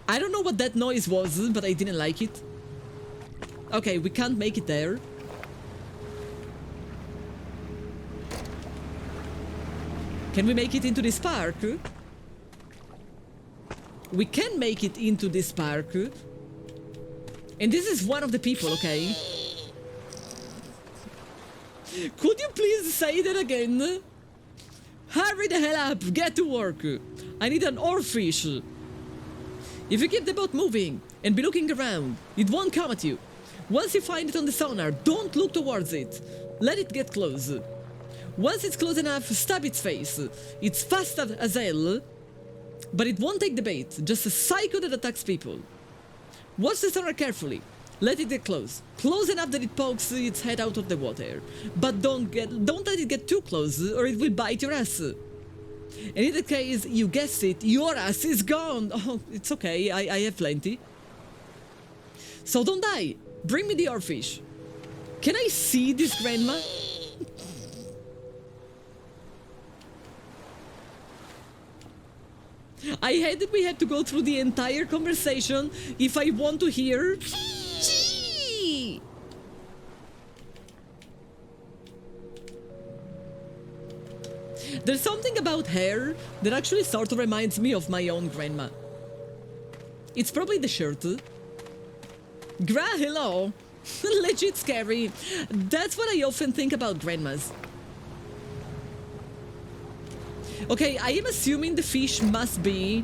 I don't know what that noise was, but I didn't like it. Okay, we can't make it there. Can we make it into this park? we can make it into this park. And this is one of the people, okay? Could you please say that again? Hurry the hell up, get to work. I need an oarfish. If you keep the boat moving and be looking around, it won't come at you. Once you find it on the sonar, don't look towards it. Let it get close. Once it's close enough, stab its face. It's fast as hell, but it won't take the bait. Just a psycho that attacks people. Watch the sonar carefully. Let it get close. Close enough that it pokes its head out of the water. But don't let it get too close or it will bite your ass. And in that case, you guessed it, your ass is gone. Oh, it's okay, I have plenty. So don't die. Bring me the oarfish. Can I see this grandma? I hate that we had to go through the entire conversation if I want to hear... Gee! There's something about hair that actually sort of reminds me of my own grandma. It's probably the shirt. Hello! Legit scary. That's what I often think about grandmas. Okay, I am assuming the fish must be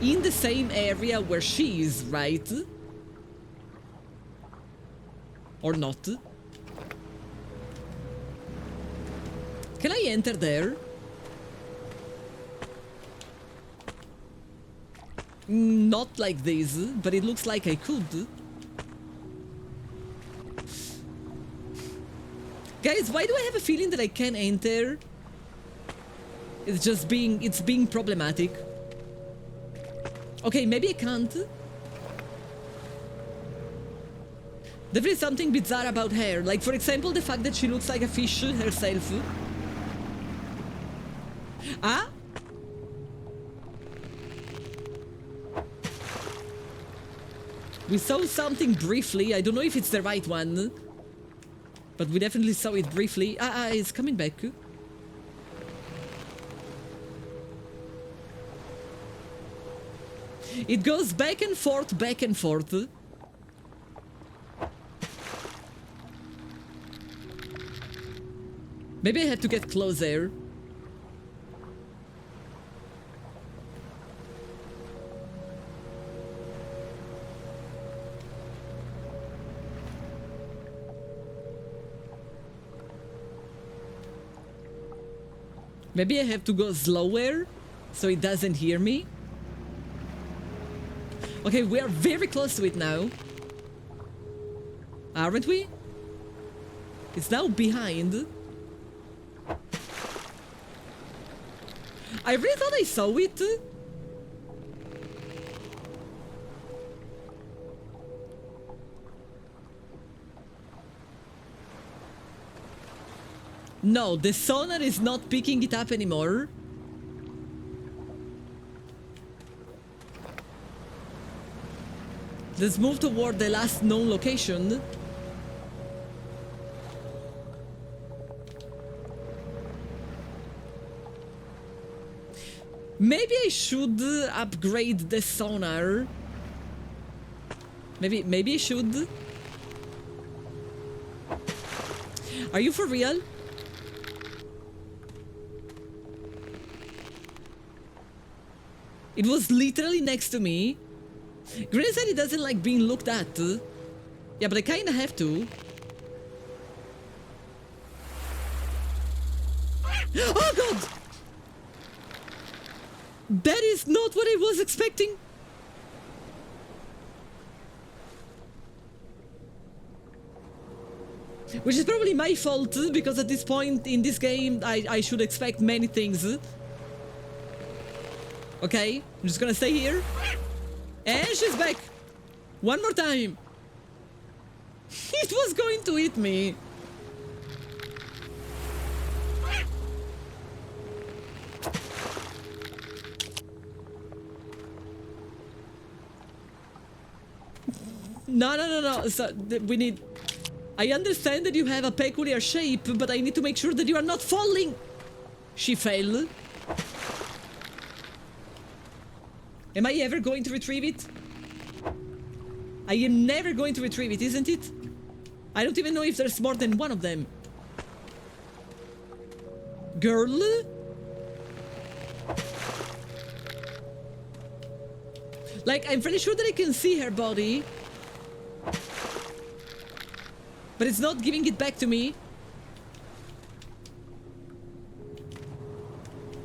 in the same area where she is, right? Or not? Can I enter there? Not like this, but it looks like I could. Guys, why do I have a feeling that I can't enter? It's just being problematic. Okay, maybe I can't. There is something bizarre about her, like for example the fact that she looks like a fish herself. Ah? We saw something briefly, I don't know if it's the right one. But we definitely saw it briefly. It's coming back. It goes back and forth, back and forth. Maybe I had to get closer. Maybe I have to go slower so it doesn't hear me. Okay, we are very close to it now. Aren't we? It's now behind. I really thought I saw it. No, the sonar is not picking it up anymore. Let's move toward the last known location. Maybe I should upgrade the sonar. Maybe I should. Are you for real? It was literally next to me. Granny said he doesn't like being looked at. Yeah, but I kinda have to. Oh god! That is not what I was expecting. Which is probably my fault, because at this point in this game I should expect many things. Okay, I'm just gonna stay here. And she's back! One more time! It was going to hit me! No. So, we need... I understand that you have a peculiar shape, but I need to make sure that you are not falling! She fell. Am I ever going to retrieve it? I am never going to retrieve it, isn't it? I don't even know if there's more than one of them. Girl? Like, I'm pretty sure that I can see her body. But it's not giving it back to me.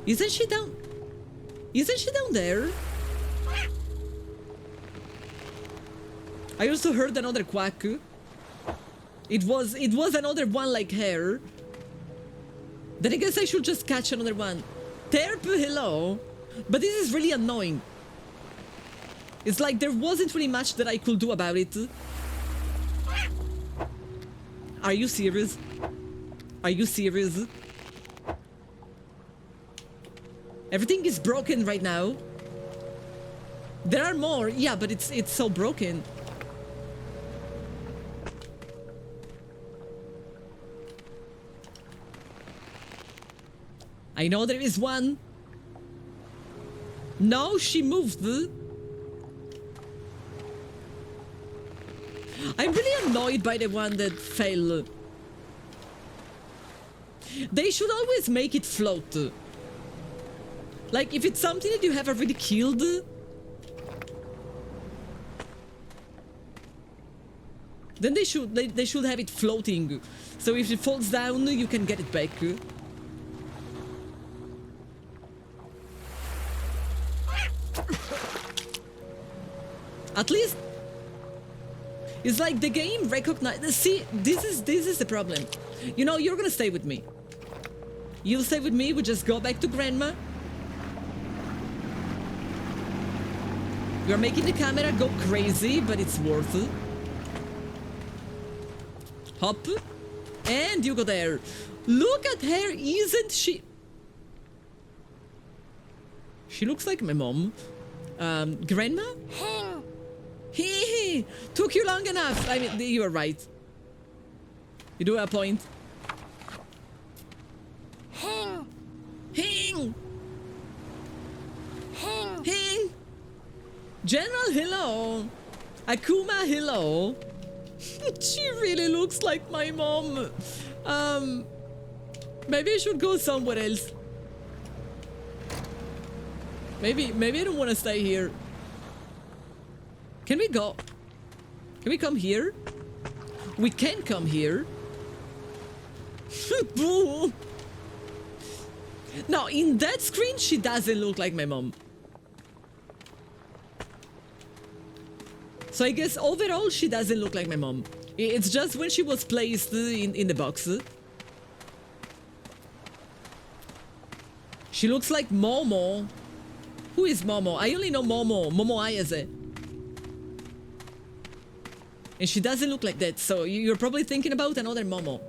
Isn't she down? Isn't she down there? I also heard another quack. It was another one like her. Then I guess I should just catch another one. Terp, hello. But this is really annoying. It's like there wasn't really much that I could do about it. Are you serious? Are you serious? Everything is broken right now. There are more, yeah, but it's so broken. I know there is one. No, she moved. I'm really annoyed by the one that fell. They should always make it float. Like, if it's something that you have already killed, then they should have it floating. So if it falls down, you can get it back. At least it's like the game recognizes. See, this is the problem. You know, you're gonna stay with me. You'll stay with me. We just go back to Grandma. We're making the camera go crazy, but it's worth it. Hop. And you go there. Look at her, isn't she? She looks like my mom. Grandma? Hee. Took you long enough. I mean, you are right. You do have a point. Hing. General, hello. Akuma, hello. She really looks like my mom. Maybe I should go somewhere else. Maybe I don't want to stay here. Can we go? Can we come here? We can come here. Boo. No, in that screen, she doesn't look like my mom. So I guess overall, she doesn't look like my mom. It's just when she was placed in the box. She looks like Momo. Who is Momo? I only know Momo. Momo Ayase. And she doesn't look like that, so you're probably thinking about another Momo.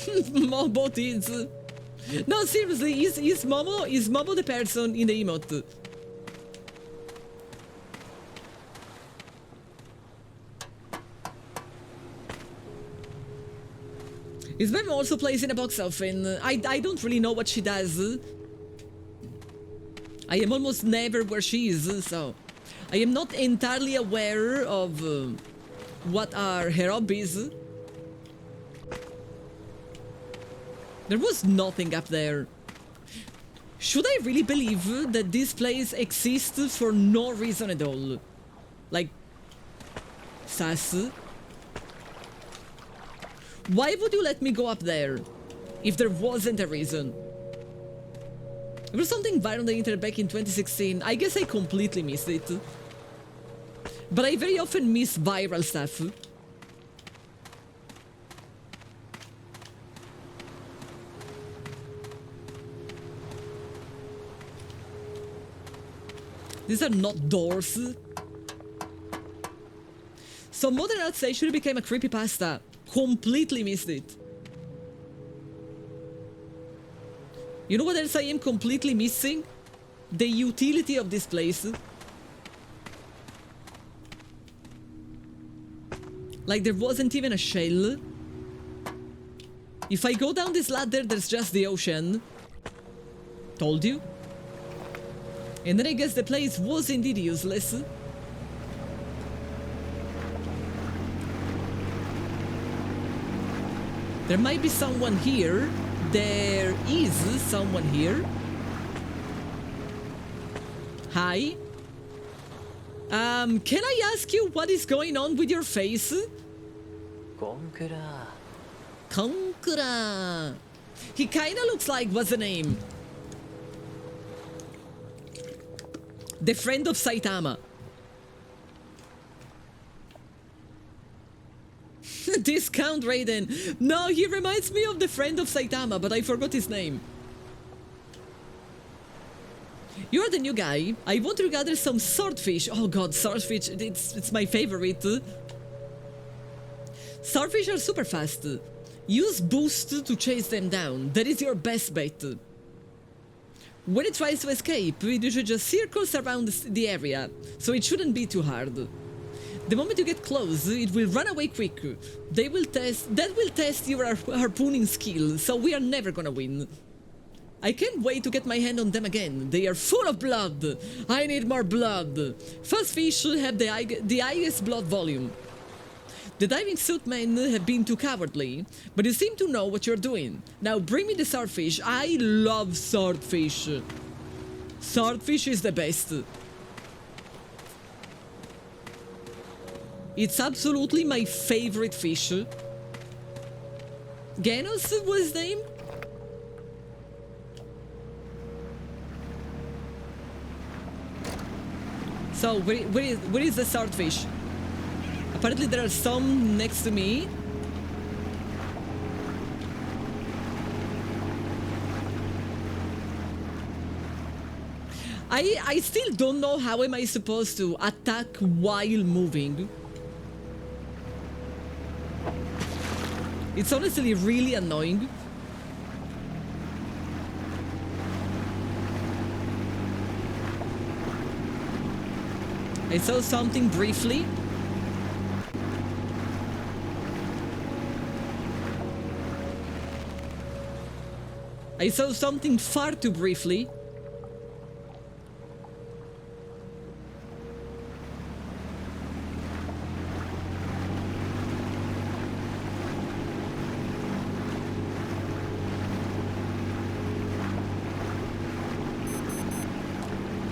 Momo is... No, seriously, is Momo the person in the emote? Is Mem also plays in a box often? I don't really know what she does. I am almost never where she is, so... I am not entirely aware of what are her hobbies. There was nothing up there. Should I really believe that this place exists for no reason at all? Like... Sass? Why would you let me go up there if there wasn't a reason? There was something viral on the internet back in 2016. I guess I completely missed it. But I very often miss viral stuff. These are not doors. So Modern Art say should became a creepypasta. Completely missed it. You know what else I am completely missing? The utility of this place. Like there wasn't even a shell. If I go down this ladder, there's just the ocean. Told you. And then I guess the place was indeed useless. There might be someone here. There is someone here. Hi. Can I ask you what is going on with your face? Konkura. He kinda looks like, what's the name? The friend of Saitama. Discount Raiden. No, he reminds me of the friend of Saitama, but I forgot his name. You're the new guy. I want to gather some swordfish. Oh god, swordfish, it's my favorite. Swordfish are super fast. Use boost to chase them down. That is your best bet. When it tries to escape, it usually just circles around the area, so it shouldn't be too hard. The moment you get close, it will run away quick. That will test your harpooning skill, so we are never gonna win. I can't wait to get my hand on them again. They are full of blood. I need more blood. Fast fish have the highest blood volume. The diving suit men have been too cowardly, but you seem to know what you're doing. Now bring me the swordfish. I love swordfish. Swordfish is the best. It's absolutely my favorite fish. Genos was his name? So, where is the swordfish? Apparently there are some next to me. I still don't know how am I supposed to attack while moving. It's honestly really annoying. I saw something briefly. I saw something far too briefly.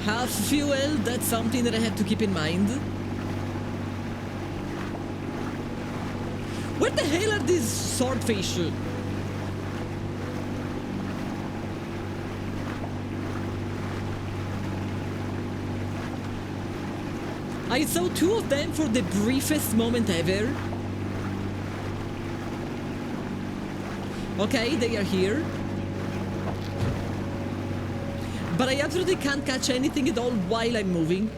Half fuel, that's something that I have to keep in mind. Where the hell are these swordfish? I saw two of them for the briefest moment ever. Okay, they are here. But I absolutely can't catch anything at all while I'm moving.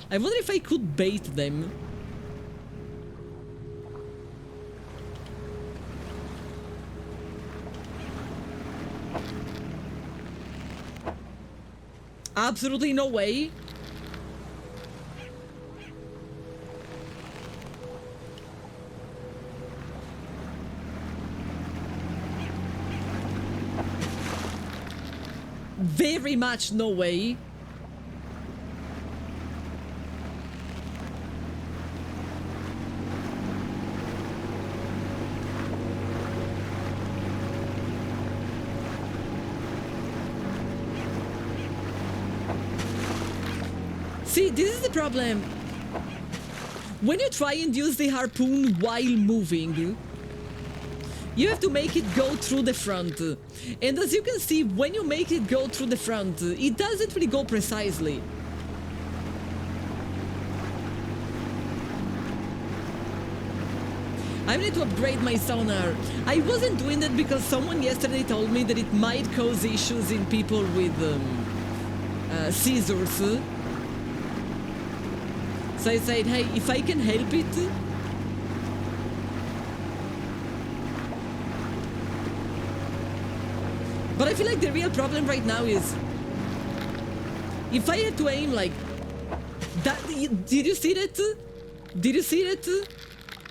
I wonder if I could bait them. Absolutely no way. Very much no way. See, this is the problem. When you try and use the harpoon while moving, you have to make it go through the front. And as you can see, when you make it go through the front, it doesn't really go precisely. I need to upgrade my sonar. I wasn't doing that because someone yesterday told me that it might cause issues in people with scissors. So I said, hey, if I can help it. But I feel like the real problem right now is if I had to aim like that. Did you see that? Did you see that?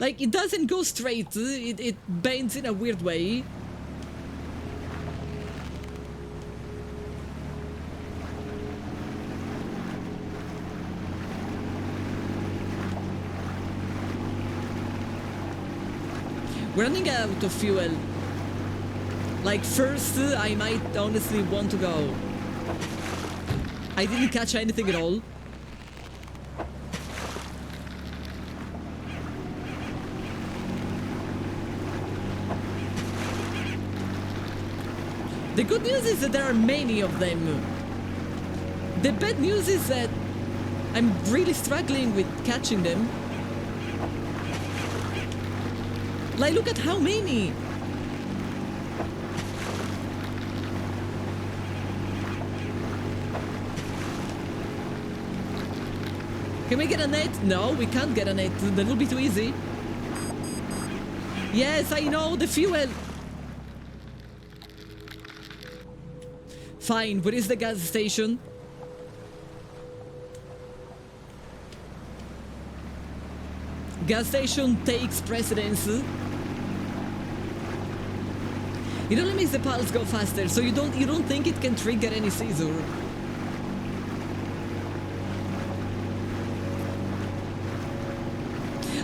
Like, it doesn't go straight, it bends in a weird way. We're running out of fuel. Like, first, I might honestly want to go. I didn't catch anything at all. The good news is that there are many of them. The bad news is that I'm really struggling with catching them. Like, look at how many! Can we get a net? No, we can't get a net. That will be too easy. Yes, I know, the fuel! Fine, where is the gas station? Gas station takes precedence. It only makes the pulse go faster, so you don't think it can trigger any seizure.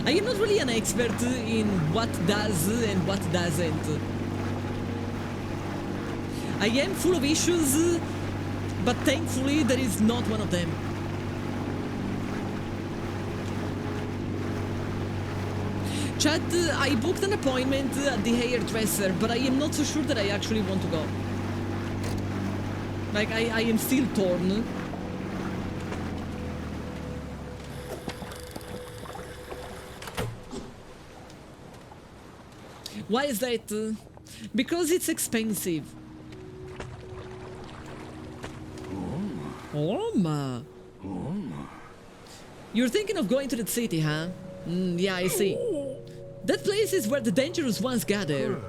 I am not really an expert in what does and what doesn't. I am full of issues, but thankfully there is not one of them. Chat, I booked an appointment at the hairdresser, but I am not so sure that I actually want to go. Like, I am still torn. Why is that? Because it's expensive. Oma. You're thinking of going to the city, huh? Yeah, I see. That place is where the dangerous ones gather.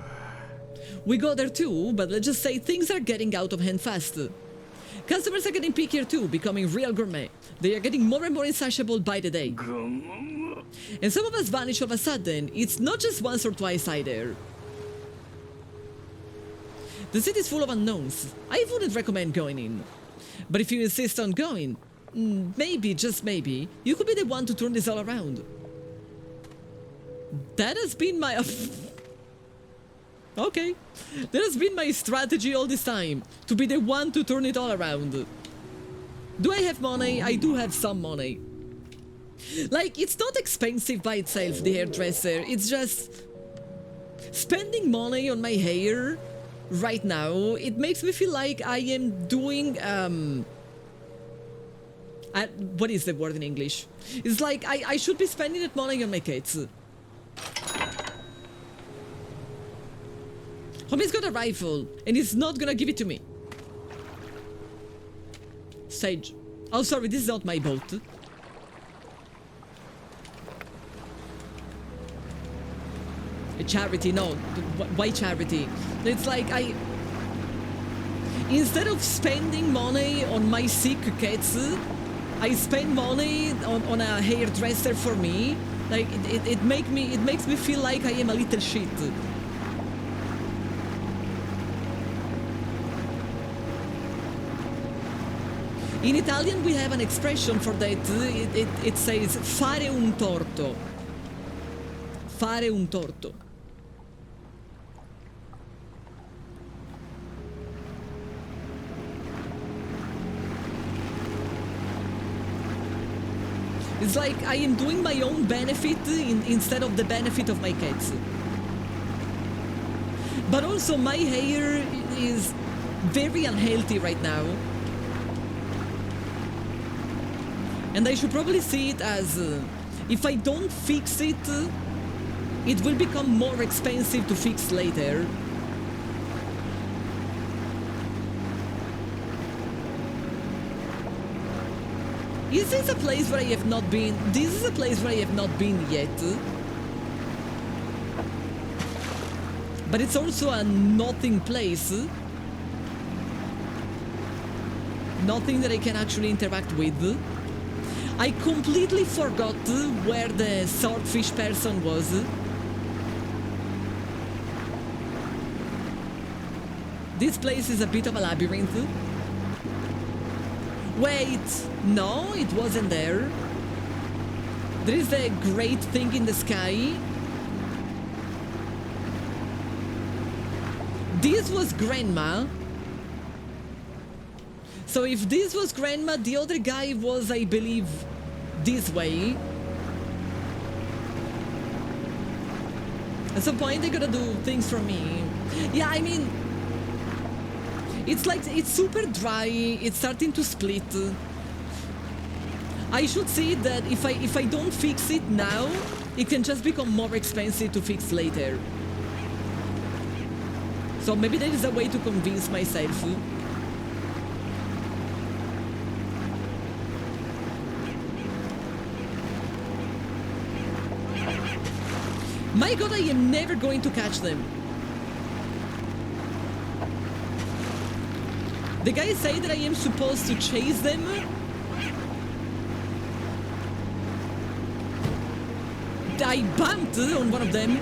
We go there too, but let's just say things are getting out of hand fast. Customers are getting pickier too, becoming real gourmet. They are getting more and more insatiable by the day. And some of us vanish all of a sudden. It's not just once or twice either. The city's full of unknowns. I wouldn't recommend going in. But if you insist on going, maybe, just maybe, you could be the one to turn this all around. That has been my... Okay. That has been my strategy all this time. To be the one to turn it all around. Do I have money? I do have some money. Like, it's not expensive by itself, the hairdresser. It's just... spending money on my hair right now, it makes me feel like I am doing, what is the word in English? It's like I should be spending that money on my kids. Homie's got a rifle, and he's not gonna give it to me. Sage. Oh, sorry, this is not my boat. A charity, no. Why charity? It's like instead of spending money on my sick cats, I spend money on a hairdresser for me. Like, it makes me feel like I am a little shit. In Italian we have an expression for that. It says fare un torto. Fare un torto. It's like I am doing my own benefit instead of the benefit of my cats. But also my hair is very unhealthy right now. And I should probably see it as, if I don't fix it, it will become more expensive to fix later. Is this a place where I have not been? This is a place where I have not been yet. But it's also a nothing place. Nothing that I can actually interact with. I completely forgot where the swordfish person was. This place is a bit of a labyrinth. Wait, no, it wasn't there. There is a great thing in the sky. This was Grandma. So if this was Grandma, the other guy was, I believe, this way. At some point they're gonna do things for me. Yeah, I mean, it's like, it's super dry, it's starting to split. I should see that if I don't fix it now, it can just become more expensive to fix later. So maybe there is a way to convince myself. My god, I am never going to catch them. The guy said that I am supposed to chase them. I bumped on one of them.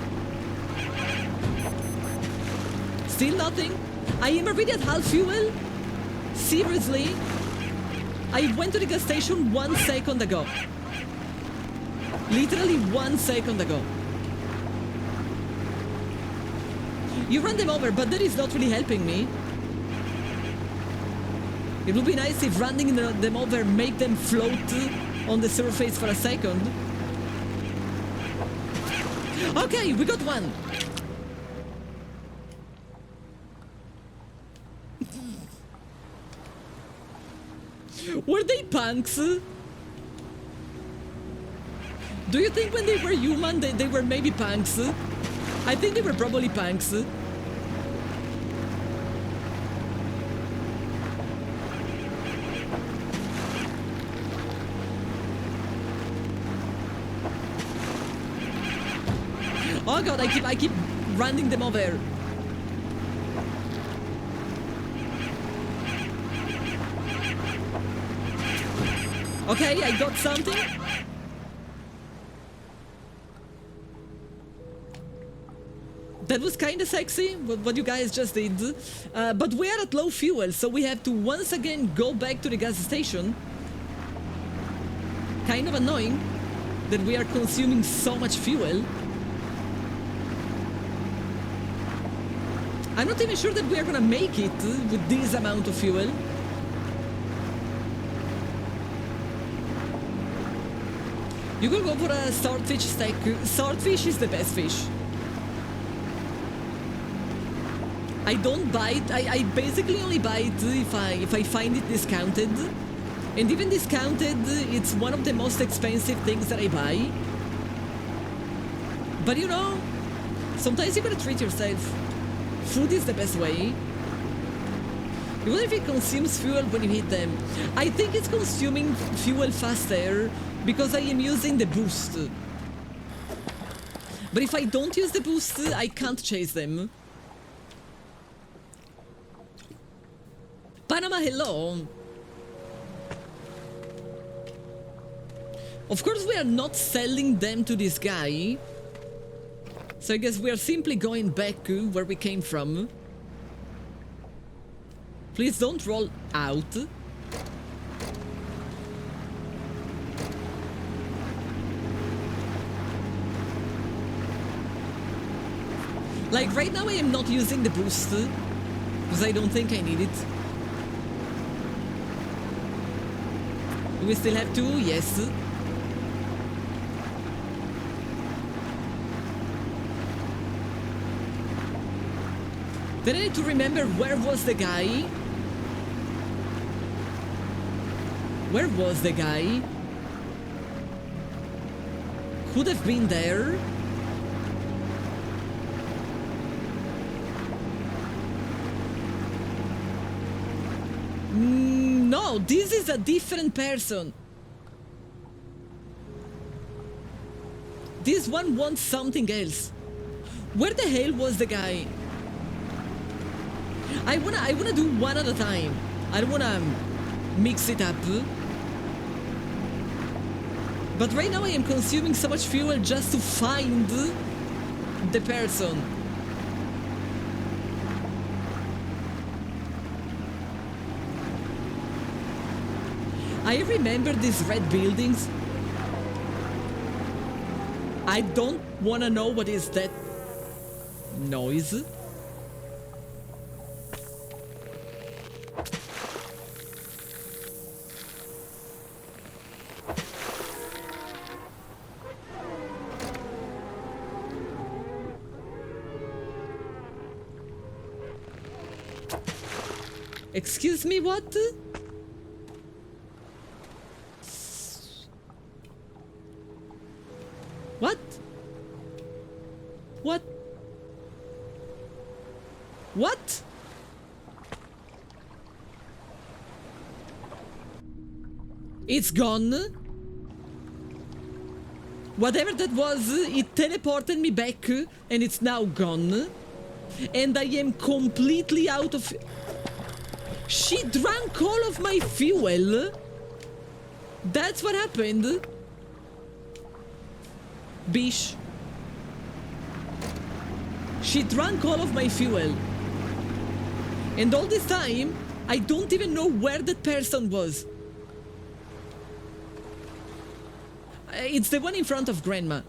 Still nothing. I am already at half fuel. Seriously? I went to the gas station 1 second ago. Literally 1 second ago. You run them over, but that is not really helping me. It would be nice if running them over make them float on the surface for a second. Okay, we got one. Were they punks? Do you think when they were human they were maybe punks? I think they were probably punks. Oh god, I keep running them over. Okay, I got something. That was kinda sexy, what you guys just did. But we are at low fuel, so we have to once again go back to the gas station. Kind of annoying that we are consuming so much fuel. I'm not even sure that we are gonna make it with this amount of fuel. You could go for a swordfish steak. Swordfish is the best fish. I don't bite. I basically only bite if I find it discounted. And even discounted, it's one of the most expensive things that I buy. But you know, sometimes you gotta treat yourself. Food is the best way. Even if it consumes fuel when you hit them. I think it's consuming fuel faster because I am using the boost. But if I don't use the boost, I can't chase them. Panama, hello. Of course we are not selling them to this guy. So I guess we are simply going back where we came from. Please don't roll out. Like right now I am not using the boost because I don't think I need it. Do we still have two? Yes. Then I need to remember where was the guy? Where was the guy? Could have been there. No, this is a different person. This one wants something else. Where the hell was the guy? I wanna do one at a time. I don't wanna mix it up. But right now I am consuming so much fuel just to find the person. I remember these red buildings. I don't want to know what is that noise. Excuse me, what? What? What? What? It's gone. Whatever that was, it teleported me back and it's now gone. And I am completely out of... She drank all of my fuel. That's what happened. Bish. She drank all of my fuel. And all this time, I don't even know where that person was. It's the one in front of Grandma.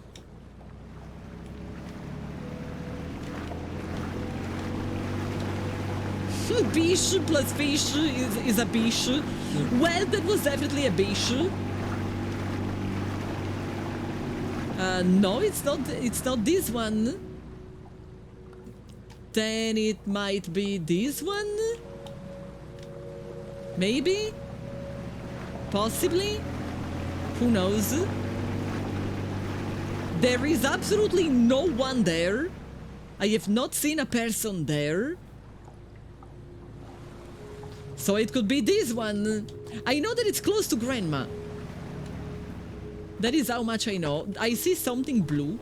Bish plus fish is a bish. Well, that was definitely a bish. No, it's not this one. Then it might be this one? Maybe? Possibly? Who knows? There is absolutely no one there. I have not seen a person there. So it could be this one. I know that it's close to Grandma. That is how much I know. I see something blue.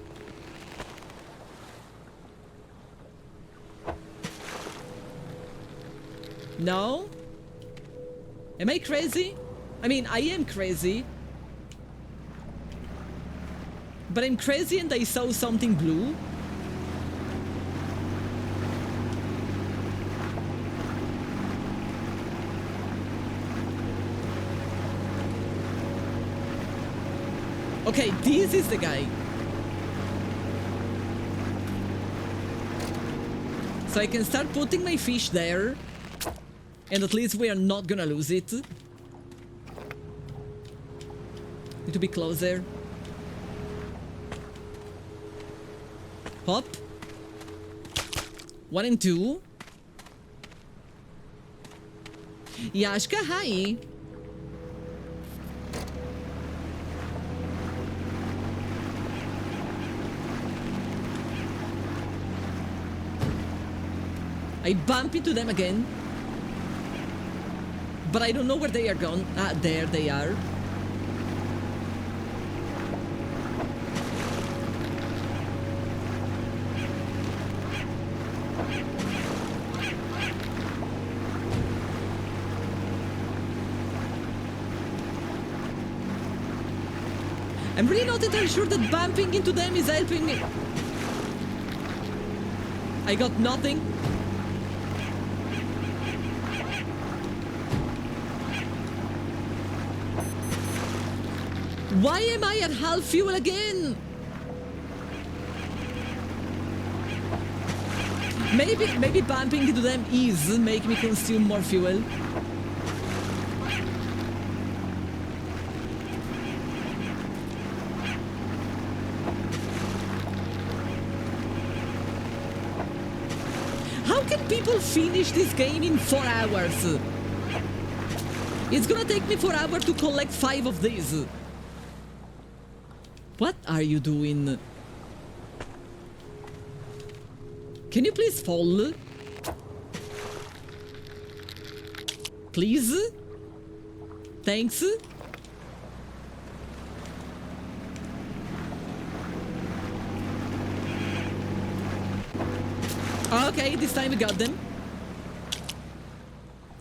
No? Am I crazy? I mean, I am crazy. But I'm crazy and I saw something blue. Okay, this is the guy. So I can start putting my fish there. And at least we are not gonna lose it. Need to be closer. Hop. 1 and 2. Yashka, hi. I bump into them again. But I don't know where they are gone. Ah, there they are. I'm really not entirely sure that bumping into them is helping me. I got nothing. Why am I at half fuel again? Maybe bumping into them is making me consume more fuel. How can people finish this game in 4 hours? It's gonna take me 4 hours to collect 5 of these. What are you doing? Can you please fall? Please? Thanks. Okay, this time we got them.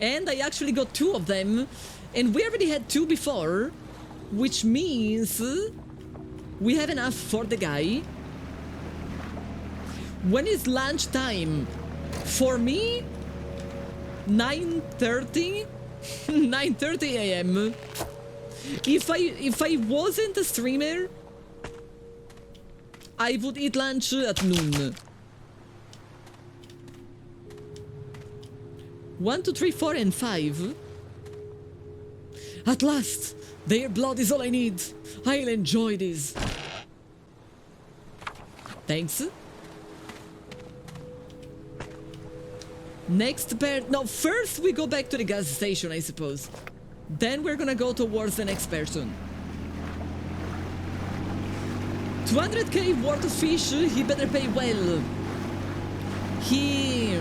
And I actually got 2 of them. And we already had 2 before. which means we have enough for the guy. When is lunch time? For me, 9:30 9:30 a.m. If I wasn't a streamer, I would eat lunch at noon. 1, 2, 3, 4, and 5. At last, their blood is all I need. I'll enjoy this. Thanks. Next pair. No, first we go back to the gas station, I suppose. Then we're gonna go towards the next person. 200k worth of fish, he better pay well. He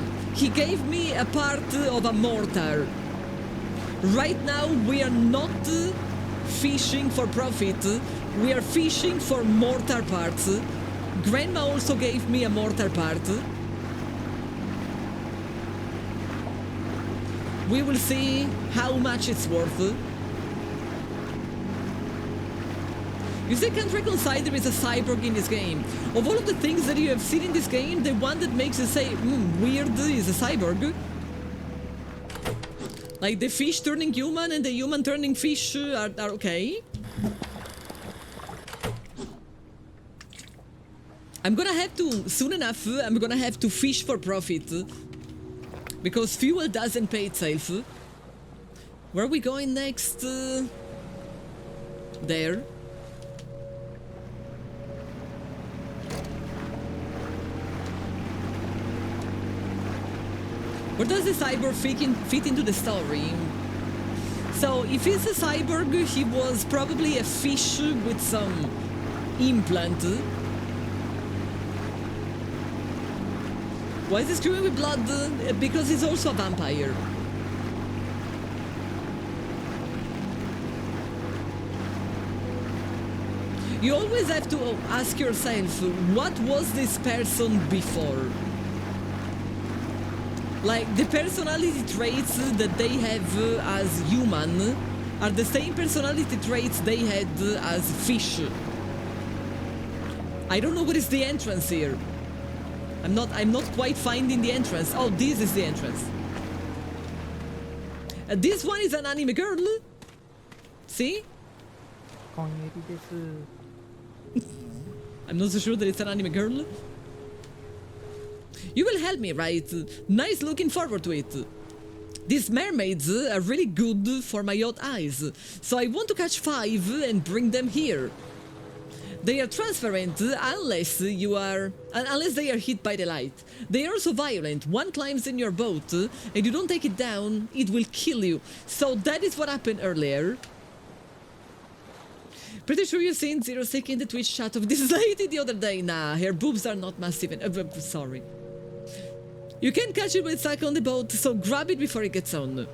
gave me a part of a mortar. Right now we are not fishing for profit, we are fishing for mortar parts. Grandma also gave me a mortar part. We will see how much it's worth. You say can't reconcile there is a cyborg in this game. Of all of the things that you have seen in this game, the one that makes you say, weird is a cyborg. Like the fish turning human and the human turning fish are okay. I'm gonna have to, soon enough, I'm gonna have to fish for profit. Because fuel doesn't pay itself. Where are we going next? There. Where does the cyborg fit into the story? So, if he's a cyborg, he was probably a fish with some implant. Why is he screaming with blood? Because he's also a vampire. You always have to ask yourself, what was this person before? Like, the personality traits that they have as human are the same personality traits they had as fish. I don't know what is the entrance here. I'm not quite finding the entrance. Oh, this is the entrance. This one is an anime girl. See? I'm not so sure that it's an anime girl. You will help me, right? Nice, looking forward to it. These mermaids are really good for my odd eyes, so I want to catch 5 and bring them here. They are transparent unless they are hit by the light. They are also violent. One climbs in your boat and you don't take it down, it will kill you. So that is what happened earlier. Pretty sure you've seen Zero Sick in the Twitch chat of this lady the other day. Nah, her boobs are not massive. Sorry. You can catch it when it's stuck on the boat, so grab it before it gets on.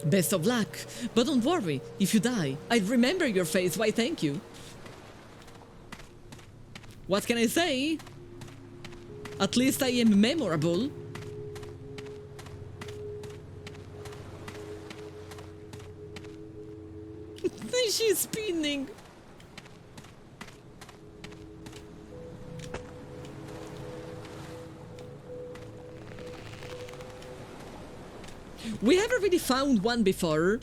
Best of luck. But don't worry, if you die, I'd remember your face. Why, thank you. What can I say? At least I am memorable. She's spinning. We have already found one before.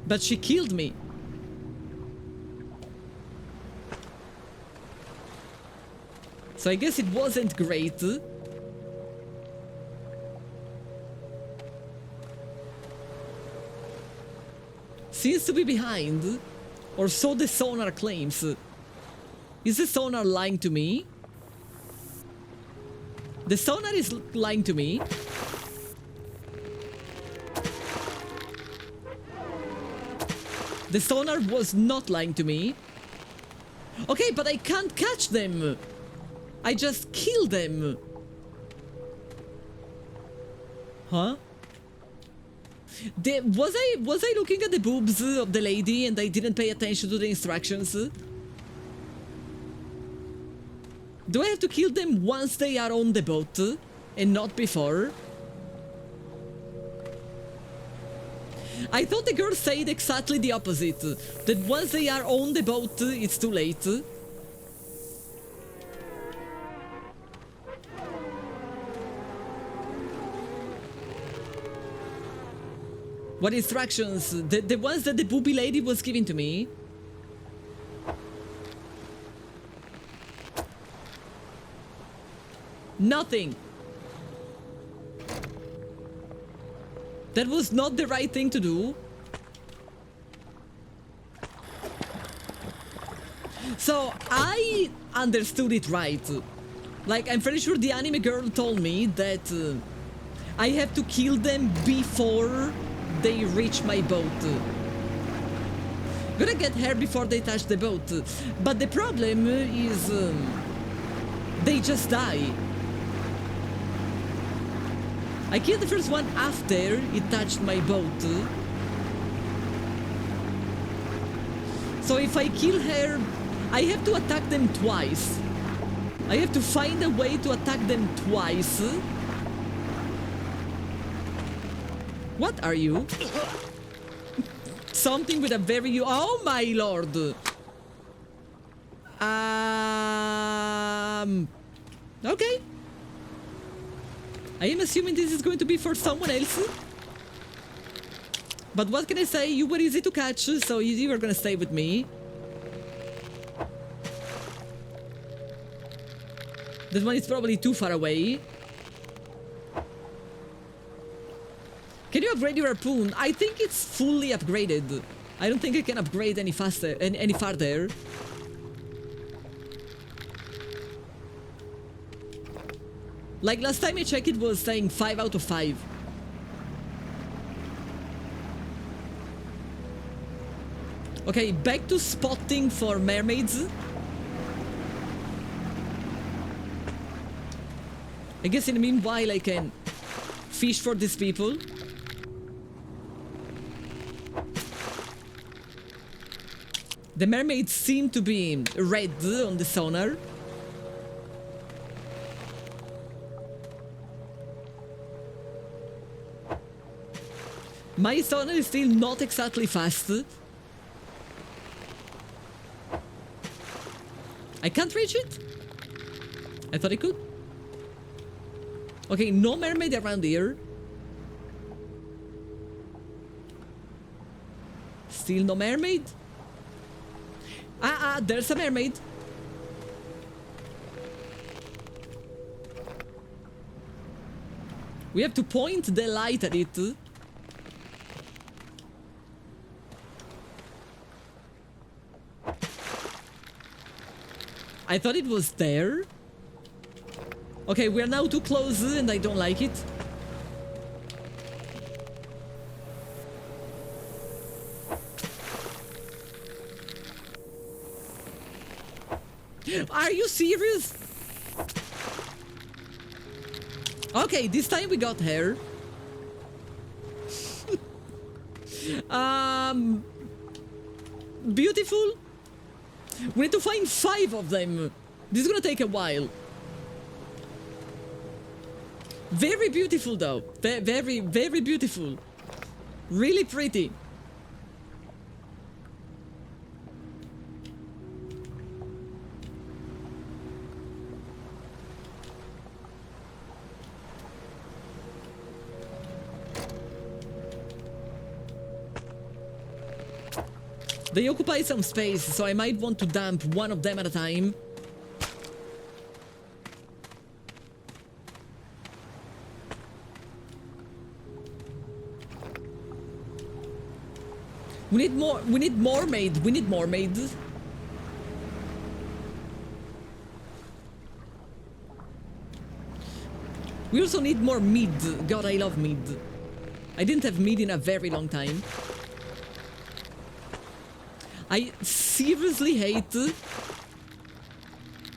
But she killed me. So I guess it wasn't great. Seems to be behind. Or so the sonar claims. Is the sonar lying to me? The sonar is lying to me. The sonar was not lying to me. Okay, but I can't catch them. I just killed them. Huh? Was I looking at the boobs of the lady and I didn't pay attention to the instructions? Do I have to kill them once they are on the boat and not before? I thought the girl said exactly the opposite. That once they are on the boat, it's too late. What instructions? The ones that the booby lady was giving to me. Nothing. That was not the right thing to do. So I understood it right. Like, I'm pretty sure the anime girl told me that I have to kill them before they reach my boat. Gonna get her before they touch the boat. But the problem is they just die. I killed the first one after it touched my boat. So if I kill her, I have to attack them twice. I have to find a way to attack them twice. What are you? Something with a very... Oh my lord! Okay. I am assuming this is going to be for someone else. But what can I say? You were easy to catch, so you were gonna stay with me. This one is probably too far away. Can you upgrade your harpoon? I think it's fully upgraded. I don't think I can upgrade any faster, any farther. Like last time I checked, it was saying 5 out of 5. Okay, back to spotting for mermaids. I guess in the meanwhile I can fish for these people. The mermaids seem to be red on the sonar. My sonar is still not exactly fast. I can't reach it? I thought I could. Okay, no mermaid around here. Still no mermaid? There's a mermaid. We have to point the light at it. I thought it was there. Okay, we're now too close and I don't like it. Are you serious? Okay, this time we got her. Beautiful. We need to find 5 of them. This is gonna take a while. Very beautiful though. Very, very beautiful. Really pretty. They occupy some space, so I might want to dump one of them at a time. We need more maid. We need more maid. We also need more mead. God, I love mead. I didn't have mead in a very long time. I seriously hate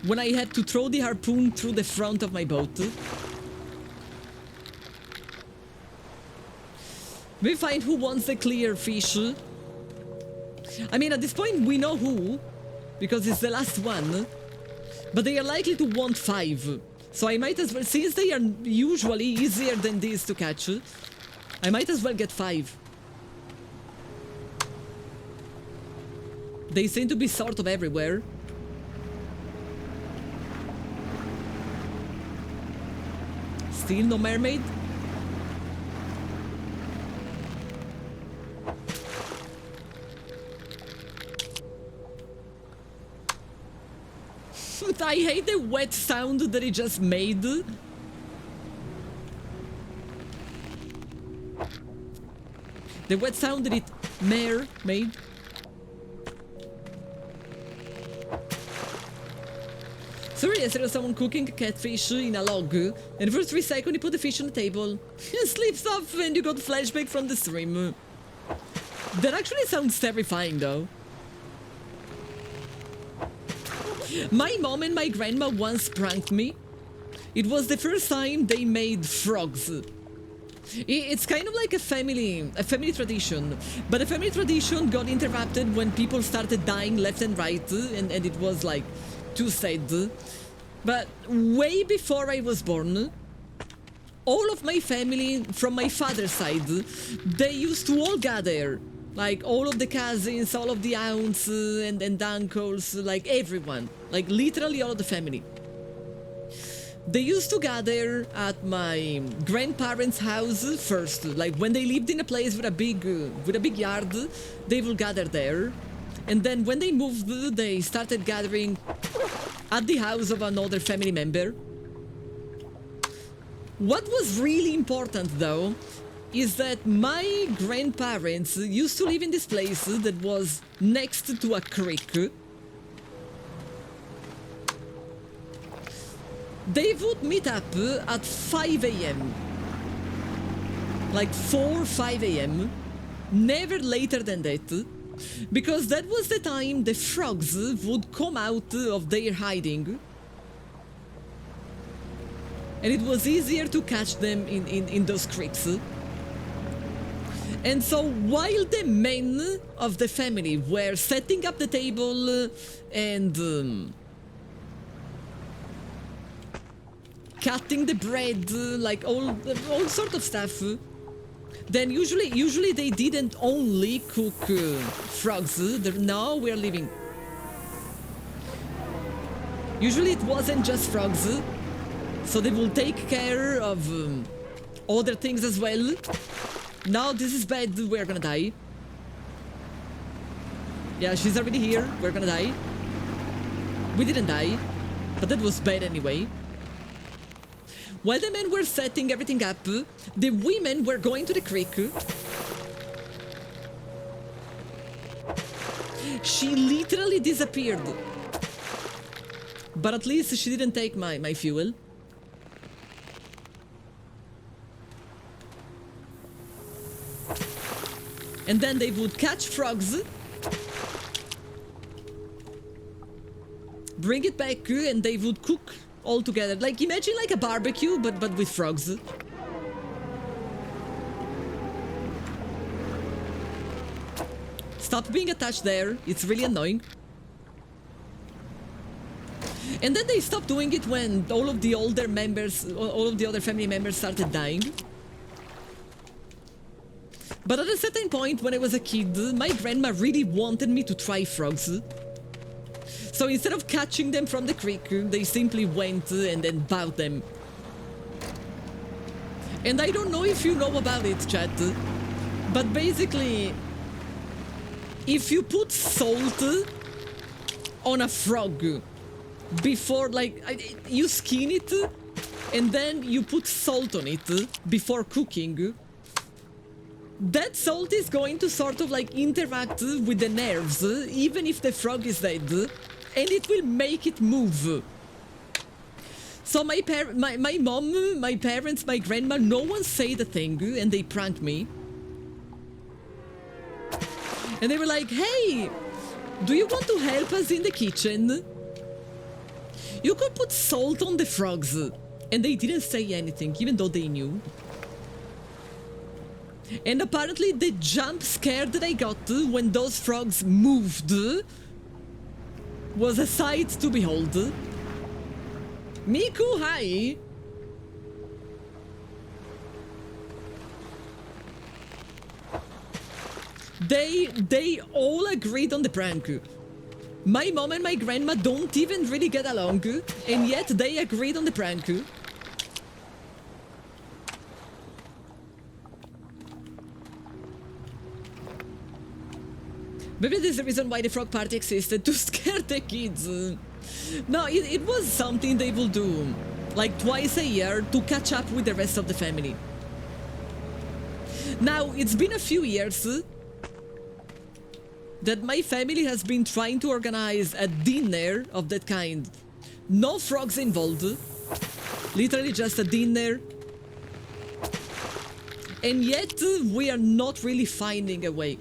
when I had to throw the harpoon through the front of my boat. We find who wants the clear fish. I mean, at this point we know who, because it's the last one. But they are likely to want 5. So I might as well, since they are usually easier than these to catch, I might as well get 5. They seem to be sort of everywhere. Still no mermaid? I hate the wet sound that it just made. The wet sound that it made. Sorry, yesterday was someone cooking catfish in a log, and the first 3 seconds you put the fish on the table, slips off and you got flashback from the stream. That actually sounds terrifying though. My mom and my grandma once pranked me. It was the first time they made frogs. It's kind of like a family tradition, but the family tradition got interrupted when people started dying left and right, and it was like too sad. But way before I was born, all of my family from my father's side, they used to all gather. Like all of the cousins, all of the aunts and uncles, like everyone, like literally all of the family. They used to gather at my grandparents' house first, like when they lived in a place with a big yard, they will gather there. And then when they moved, they started gathering at the house of another family member. What was really important though, is that my grandparents used to live in this place that was next to a creek. They would meet up at 5 a.m. Like 4, 5 a.m. Never later than that. Because that was the time the frogs would come out of their hiding. And it was easier to catch them in those creeks. And so while the men of the family were setting up the table and cutting the bread, like all sort of stuff, then usually they didn't only cook frogs. No, we're leaving. Usually it wasn't just frogs, so they will take care of other things as well. Now this is bad, we're gonna die. Yeah, she's already here, we're gonna die. We didn't die, but that was bad anyway. While the men were setting everything up, the women were going to the creek. She literally disappeared. But at least she didn't take my fuel. And then they would catch frogs, bring it back, and they would cook all together. Like, imagine like a barbecue, but with frogs. Stop being attached there. It's really annoying. And then they stopped doing it when all of the older members, all of the other family members started dying. But at a certain point, when I was a kid, my grandma really wanted me to try frogs. So instead of catching them from the creek, they simply went and then bought them. And I don't know if you know about it, chat, but basically, if you put salt on a frog before, like, you skin it, and then you put salt on it before cooking, that salt is going to sort of like interact with the nerves, even if the frog is dead, and it will make it move. So my mom, my parents, my grandma, no one said a thing, and they pranked me. And they were like, hey, do you want to help us in the kitchen? You could put salt on the frogs. And they didn't say anything, even though they knew. And apparently the jump scare that I got when those frogs moved was a sight to behold. Miku, hi! They all agreed on the prank. My mom and my grandma don't even really get along, and yet they agreed on the prank. Maybe this is the reason why the frog party existed, to scare the kids. No, it was something they will do, like twice a year, to catch up with the rest of the family. Now, it's been a few years that my family has been trying to organize a dinner of that kind. No frogs involved, literally just a dinner. And yet, we are not really finding a way.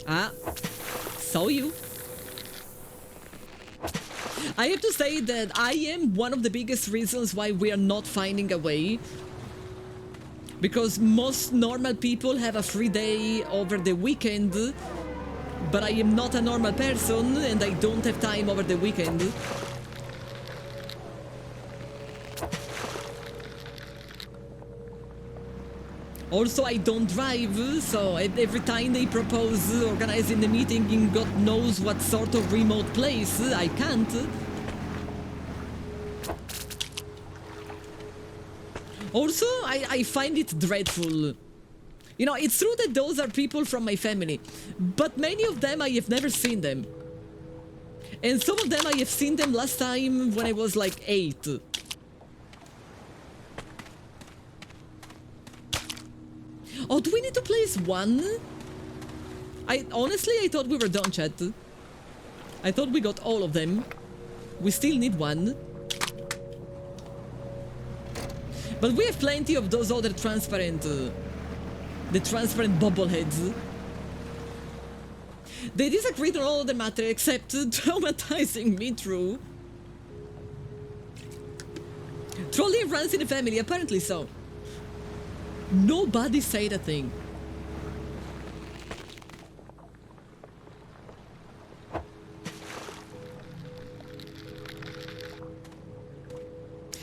Ah, saw you. I have to say that I am one of the biggest reasons why we are not finding a way. Because most normal people have a free day over the weekend, but I am not a normal person and I don't have time over the weekend. Also, I don't drive, so every time they propose organizing the meeting in God knows what sort of remote place, I can't. Also, I find it dreadful. You know, it's true that those are people from my family, but many of them I have never seen them. And some of them I have seen them last time when I was like 8. Oh, do we need to place one? Honestly, I thought we were done, chat. I thought we got all of them. We still need one. But we have plenty of those other transparent... the transparent bobbleheads. They disagreed on all the matter except traumatizing me through. Trolling runs in the family, apparently so. Nobody said a thing.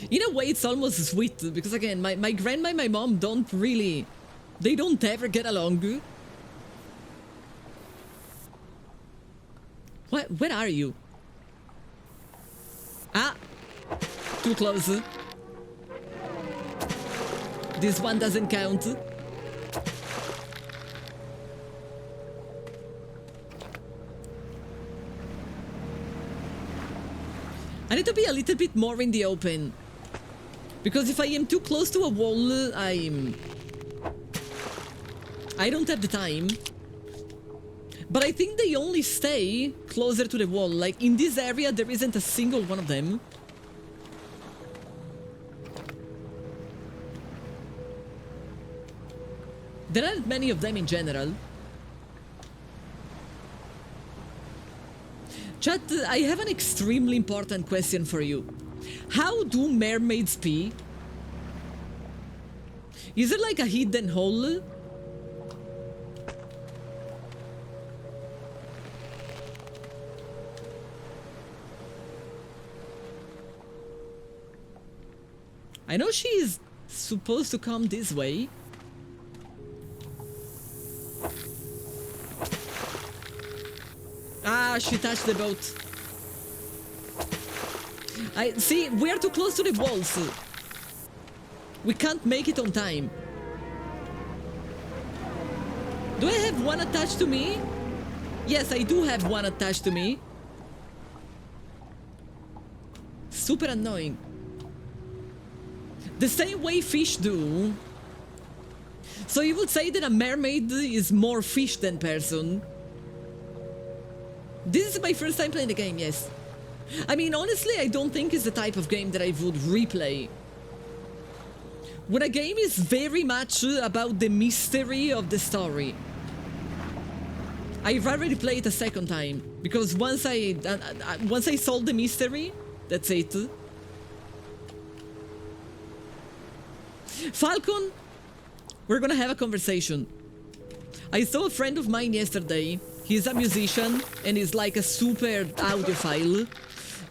In a way, it's almost sweet, because again, my grandma and my mom don't really... They don't ever get along. What? Where are you? Ah! Too close. This one doesn't count. I need to be a little bit more in the open. Because if I am too close to a wall, I don't have the time. But I think they only stay closer to the wall. Like, in this area, there isn't a single one of them. There aren't many of them in general. Chat, I have an extremely important question for you. How do mermaids pee? Is it like a hidden hole? I know she is supposed to come this way. Ah, she touched the boat. I see, we are too close to the walls. We can't make it on time. Do I have one attached to me? Yes, I do have one attached to me. Super annoying. The same way fish do. So you would say that a mermaid is more fish than person. This is my first time playing the game, yes. I mean, honestly, I don't think it's the type of game that I would replay. When a game is very much about the mystery of the story, I'd rather play it a second time, because once I solve the mystery, that's it. Falcon, we're gonna have a conversation. I saw a friend of mine yesterday. He's a musician and he's like a super audiophile.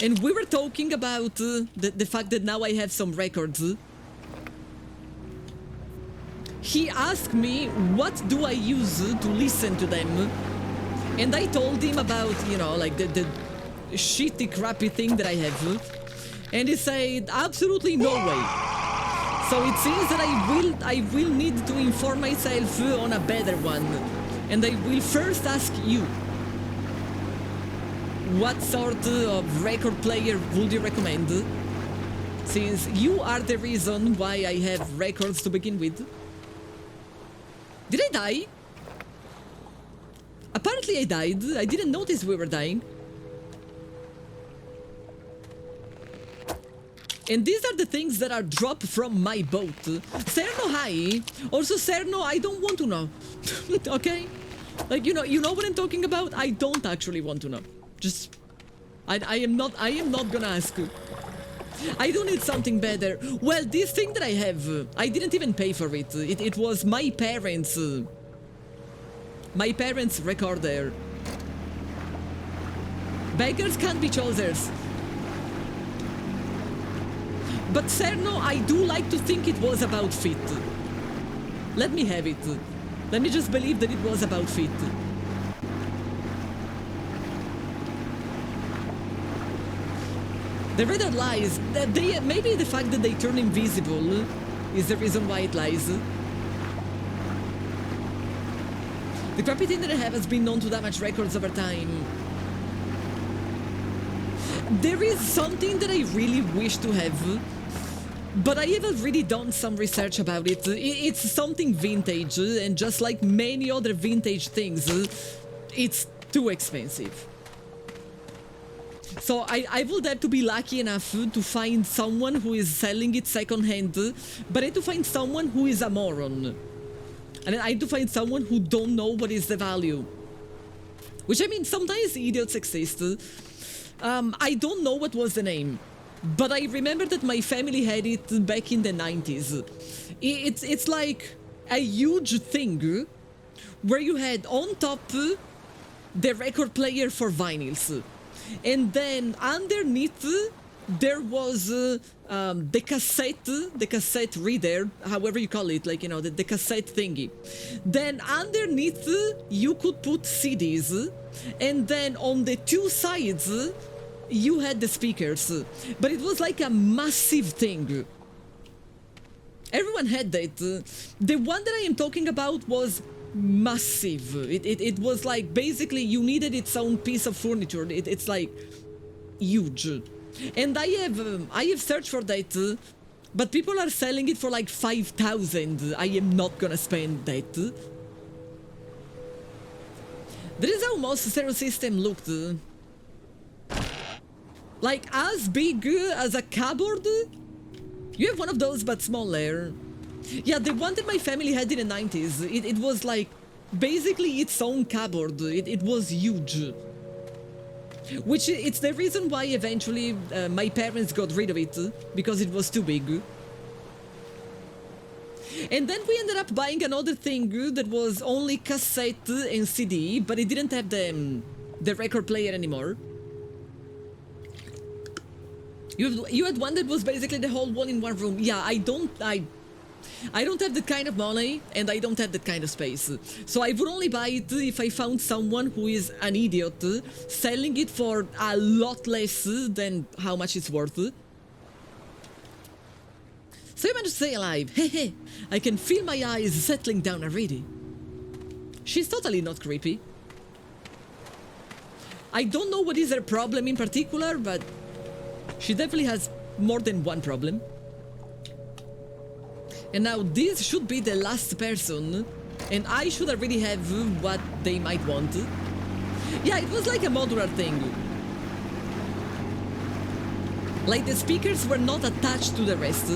And we were talking about the fact that now I have some records. he asked me what do I use to listen to them, and I told him about, you know, like the shitty, crappy thing that I have, and he said absolutely no way. So it seems that I will need to inform myself on a better one, and I will first ask you. What sort of record player would you recommend? Since you are the reason why I have records to begin with. Did I die? Apparently I died. I didn't notice we were dying. And these are the things that are dropped from my boat. Serno, hi. Also, Serno, I don't want to know. Okay? Like, you know what I'm talking about? I don't actually want to know. Just, I am not gonna ask you. I do need something better. Well, this thing that I have, I didn't even pay for it. It was my parents' recorder. Beggars can't be choosers. But Serno, I do like to think it was about fit. Let me have it. Let me just believe that it was about fit. The radar lies. Maybe the fact that they turn invisible is the reason why it lies. The crappy thing that I have has been known to damage records over time. There is something that I really wish to have, but I have already done some research about it. It's something vintage, and just like many other vintage things, it's too expensive. So I would have to be lucky enough to find someone who is selling it secondhand, but I have to find someone who is a moron. And I have to find someone who don't know what is the value. Which, I mean, sometimes idiots exist. I don't know what was the name, but I remember that my family had it back in the 90s. It's like a huge thing where you had on top the record player for vinyls. And then underneath there was the cassette reader, however you call it, like, you know, the cassette thingy. Then underneath you could put CDs, and then on the two sides you had the speakers. But it was like a massive thing. Everyone had that. The one that I am talking about was massive. It was like, basically you needed its own piece of furniture. It's like huge. And I have searched for that, but people are selling it for like 5,000. I am not gonna spend that. That is how most stereo system looked. Like as big as a cupboard. You have one of those but smaller. Yeah, the one that my family had in the 90s, it was like basically its own cupboard. It was huge. Which it's the reason why eventually my parents got rid of it, because it was too big. And then we ended up buying another thing that was only cassette and CD, but it didn't have the record player anymore. You had one that was basically the whole one in one room. Yeah, I don't have that kind of money, and I don't have that kind of space. So I would only buy it if I found someone who is an idiot selling it for a lot less than how much it's worth. So you managed to stay alive. Hehe, I can feel my eyes settling down already. She's totally not creepy. I don't know what is her problem in particular, but she definitely has more than one problem. And now this should be the last person, and I should already have what they might want. Yeah, it was like a modular thing. Like the speakers were not attached to the rest.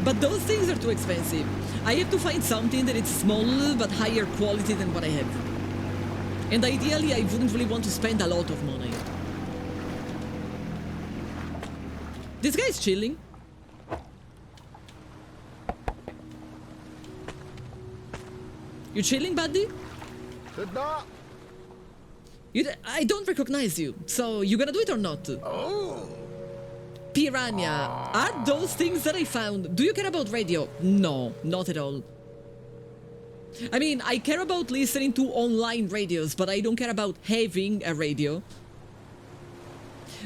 But those things are too expensive. I have to find something that is small but higher quality than what I have. And ideally I wouldn't really want to spend a lot of money. This guy's chilling. You chilling, buddy? I don't recognize you, so you gonna do it or not? Oh. piranha. Are those things that I found? Do you care about radio? No, not at all. I mean, I care about listening to online radios, but I don't care about having a radio.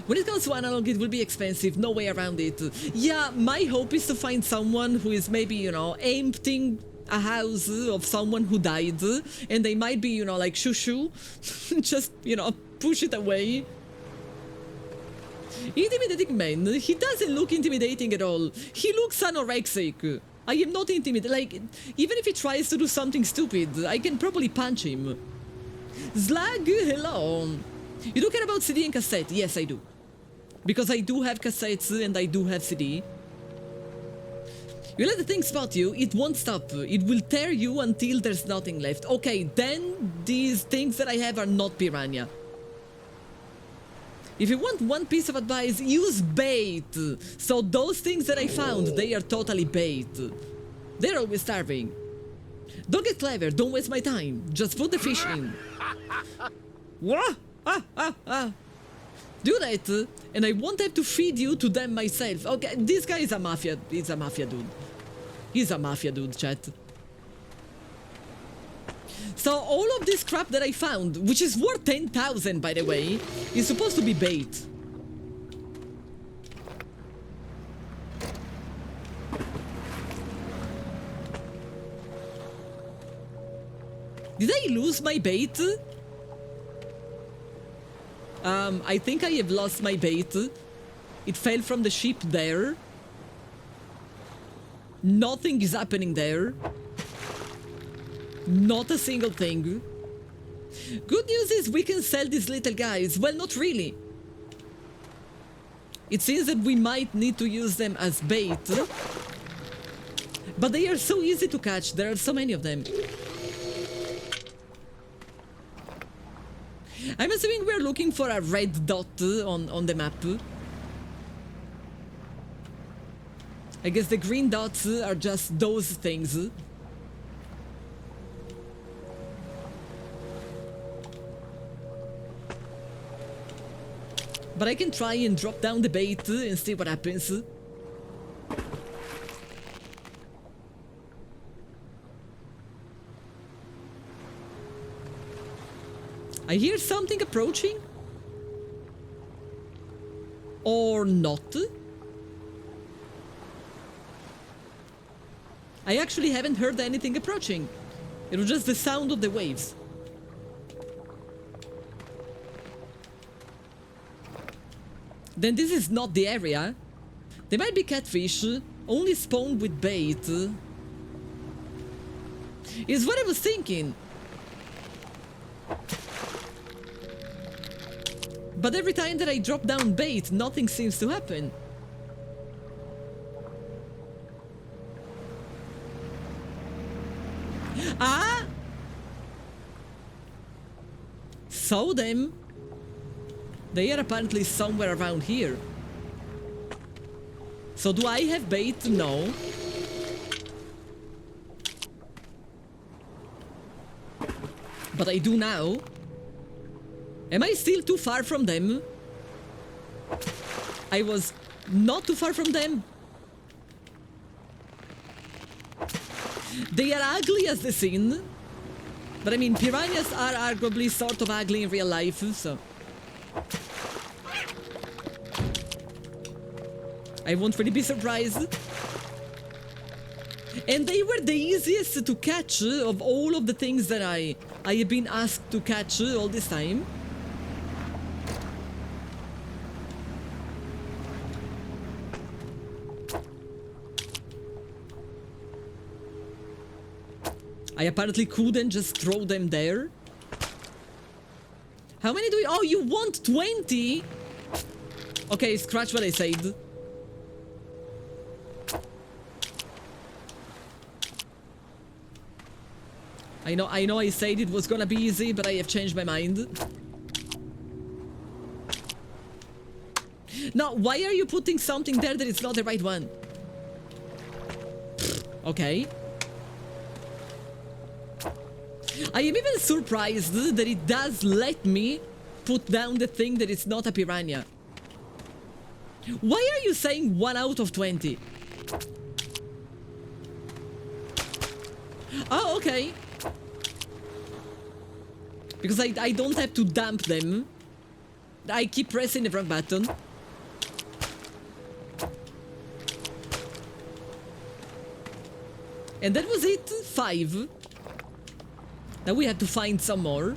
When it comes to analog, it will be expensive, no way around it. Yeah, my hope is to find someone who is maybe, you know, emptying a house of someone who died, and they might be, you know, like shoo-shoo, just, you know, push it away. Intimidating man, he doesn't look intimidating at all. He looks anorexic. I am not intimidated, like, even if he tries to do something stupid, I can probably punch him. Slag, hello. You do care about CD and cassette? Yes, I do. Because I do have cassettes and I do have CD. You let the thing spot you, it won't stop. It will tear you until there's nothing left. Okay, then these things that I have are not piranha. If you want one piece of advice, use bait. So those things that I found, they are totally bait. They're always starving. Don't get clever, don't waste my time. Just put the fish in. What? Do that, and I won't have to feed you to them myself. Okay, this guy is a mafia. He's a mafia dude. He's a mafia dude, chat. So all of this crap that I found, which is worth 10,000 by the way, is supposed to be bait. Did I lose my bait? I think I have lost my bait. It fell from the ship there. Nothing is happening there. Not a single thing. Good news is we can sell these little guys. Well, not really. It seems that we might need to use them as bait. But they are so easy to catch. There are so many of them. I'm assuming we're looking for a red dot on the map. I guess the green dots are just those things. But I can try and drop down the bait and see what happens. I hear something approaching. Or not. I actually haven't heard anything approaching. It was just the sound of the waves. Then this is not the area. They might be catfish, only spawned with bait. Is what I was thinking. But every time that I drop down bait, nothing seems to happen. Ah! Saw them. They are apparently somewhere around here. So do I have bait? No. But I do now. Am I still too far from them? I was not too far from them. They are ugly as the scene. But I mean, piranhas are arguably sort of ugly in real life, so... I won't really be surprised. And they were the easiest to catch of all of the things that I have been asked to catch all this time. I apparently couldn't just throw them there. How many do we... Oh, you want 20? Okay, scratch what I said. I know I said it was gonna be easy, but I have changed my mind. Now, why are you putting something there that is not the right one? Okay. I am even surprised that it does let me put down the thing that it's not a piranha. Why are you saying 1 out of 20? Oh, okay. Because I don't have to dump them. I keep pressing the wrong button. And that was it. 5. Now we have to find some more.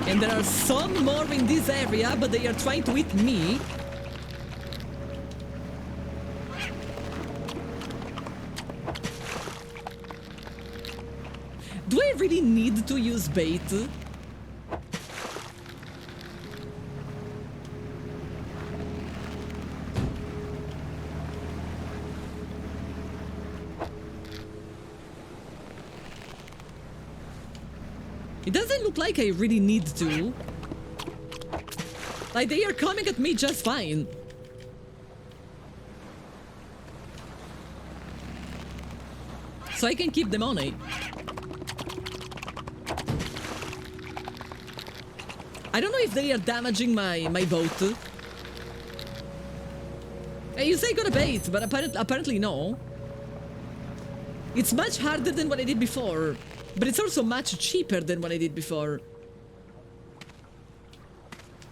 And there are some more in this area, but they are trying to eat me. Do I really need to use bait? It doesn't look like I really need to. Like, they are coming at me just fine. So I can keep them on it. I don't know if they are damaging my boat. Hey, you say got a bait, but apparently no. It's much harder than what I did before, but it's also much cheaper than what I did before.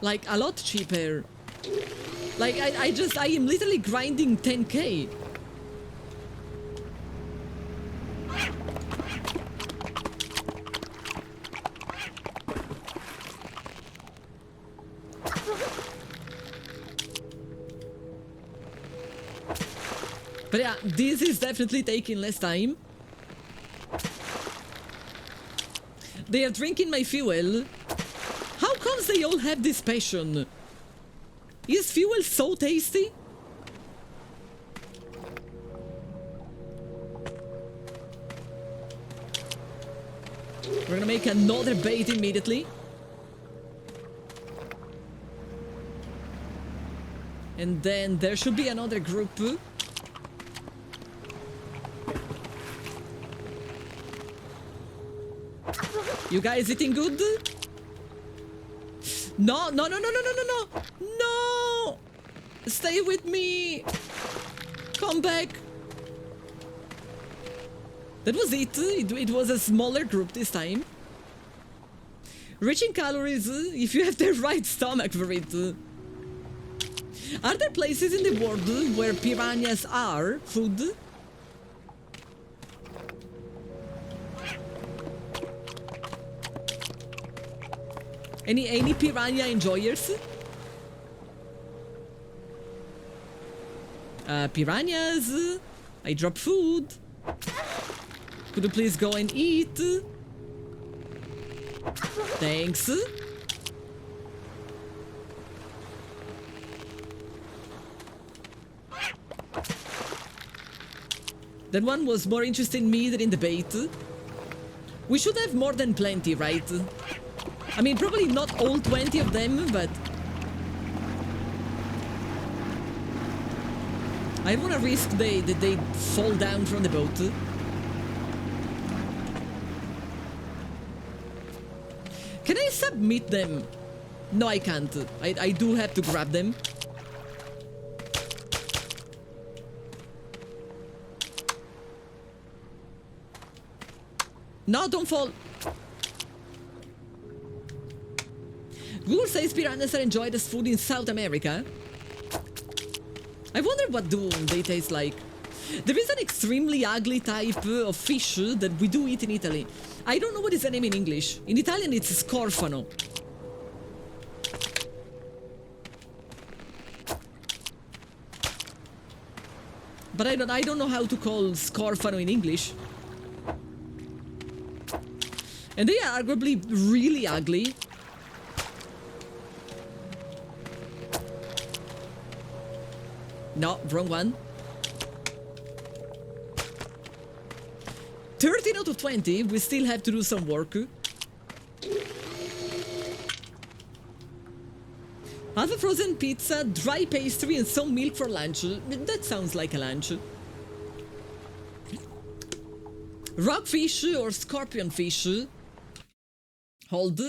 Like, a lot cheaper. Like, I am literally grinding 10k. But yeah, this is definitely taking less time. They are drinking my fuel. How comes they all have this passion? Is fuel so tasty? We're gonna make another bait immediately. And then there should be another group. You guys eating good? No, no, no, no, no, no, no, no! No! Stay with me! Come back! That was it. It was a smaller group this time. Rich in calories if you have the right stomach for it. Are there places in the world where piranhas are food? Any piranha enjoyers? Piranhas, I drop food. Could you please go and eat? Thanks. That one was more interested in me than in the bait. We should have more than plenty, right? I mean, probably not all 20 of them, but I don't want to risk that they fall down from the boat. Can I submit them? No, I can't. I do have to grab them. No, don't fall. Google says piranhas are enjoyed as food in South America. I wonder what do they taste like. There is an extremely ugly type of fish that we do eat in Italy. I don't know what is the name in English. In Italian it's scorfano. But I don't know how to call scorfano in English. And they are arguably really ugly. No, wrong one. 13 out of 20, we still have to do some work. Half a frozen pizza, dry pastry and some milk for lunch. That sounds like a lunch. Rockfish or scorpionfish. Hold.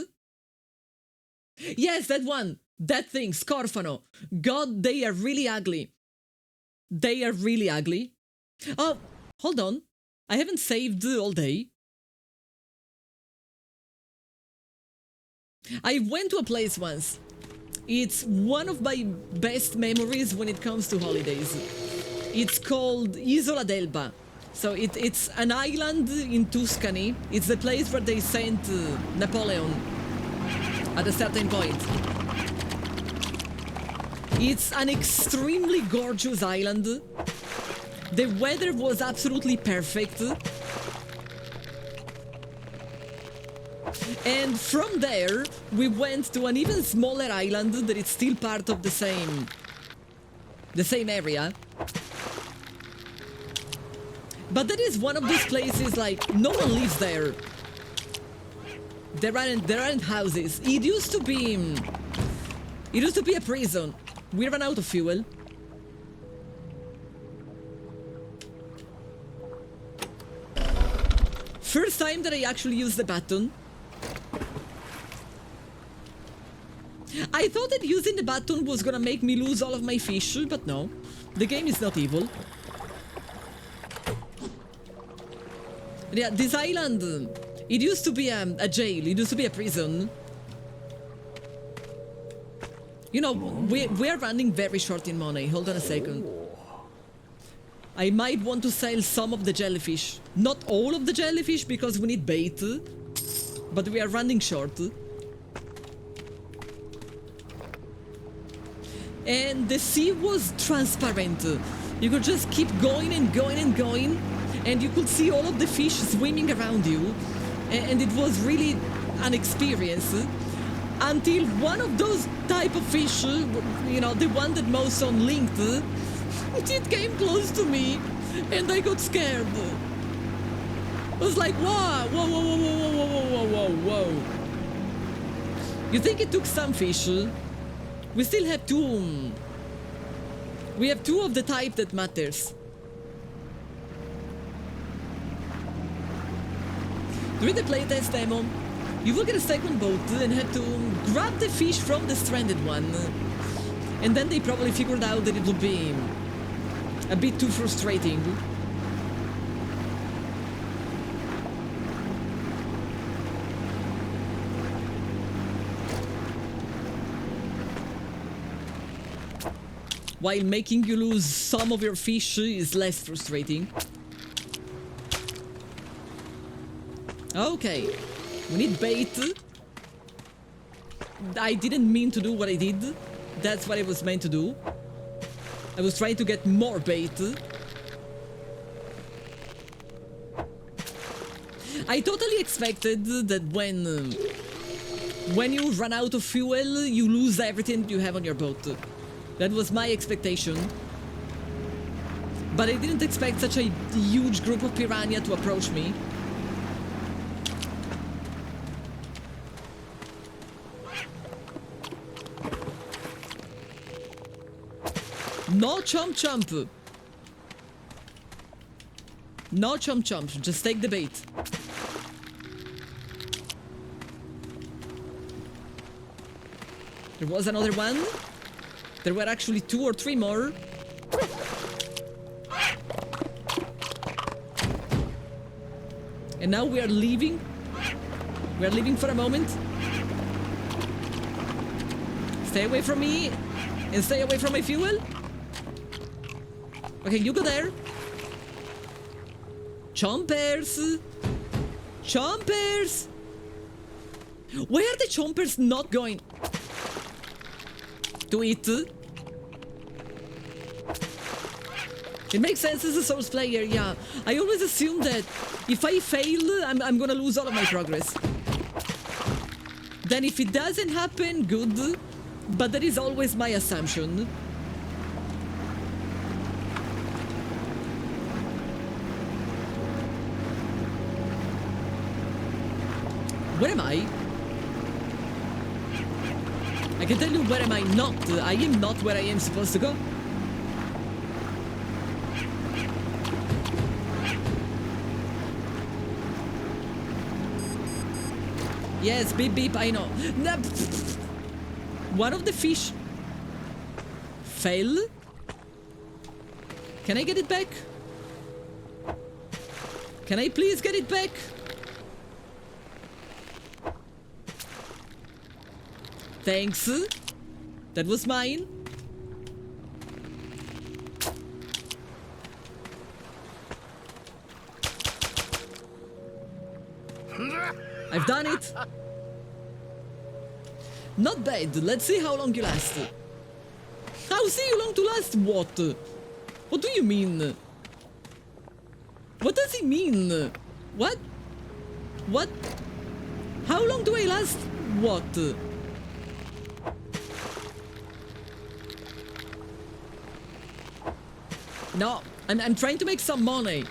Yes, that one. That thing, Scorfano. God, they are really ugly. They are really ugly. Oh, hold on. I haven't saved all day. I went to a place once. It's one of my best memories when it comes to holidays. It's called Isola d'Elba. So it's an island in Tuscany. It's the place where they sent Napoleon at a certain point. It's an extremely gorgeous island. The weather was absolutely perfect. And from there, we went to an even smaller island that is still part of the same area. But that is one of these places like no one lives there. There aren't houses. It used to be a prison. We ran out of fuel. First time that I actually used the button. I thought that using the button was gonna make me lose all of my fish, but no. The game is not evil. Yeah, this island, it used to be a jail, it used to be a prison. You know, we're running very short in money. Hold on a second. I might want to sell some of the jellyfish. Not all of the jellyfish, because we need bait. But we are running short. And the sea was transparent. You could just keep going and going and going, and you could see all of the fish swimming around you. And it was really an experience. Until one of those type of fish, you know, the one that most on linked, it came close to me, and I got scared. I was like, whoa, whoa, whoa, whoa, whoa, whoa, whoa, whoa, whoa. You think it took some fish? We still have two. We have two of the type that matters. During the playtest demo, you will get a second boat and have to grab the fish from the stranded one. And then they probably figured out that it would be a bit too frustrating. While making you lose some of your fish is less frustrating. Okay, we need bait. I didn't mean to do what I did. That's what I was meant to do. I was trying to get more bait. I totally expected that when you run out of fuel, you lose everything you have on your boat. That was my expectation. But I didn't expect such a huge group of piranha to approach me. No chomp chomp. No chomp chomp, just take the bait. There was another one. There were actually 2 or 3 more. And now we are leaving. We are leaving for a moment. Stay away from me. And stay away from my fuel. Okay, you go there. Chompers! Chompers! Why are the chompers not going to eat? It makes sense as a Souls player, yeah. I always assume that if I fail, I'm gonna lose all of my progress. Then if it doesn't happen, good. But that is always my assumption. Where am I? I can tell you where am I not. I am not where I am supposed to go. Yes, beep beep, I know. No, one of the fish fell. Can I get it back? Can I please get it back? Thanks. That was mine. I've done it. Not bad. Let's see how long you last. How see you long to last? What? What do you mean? What does he mean? What? What? How long do I last? What? No, I'm trying to make some money.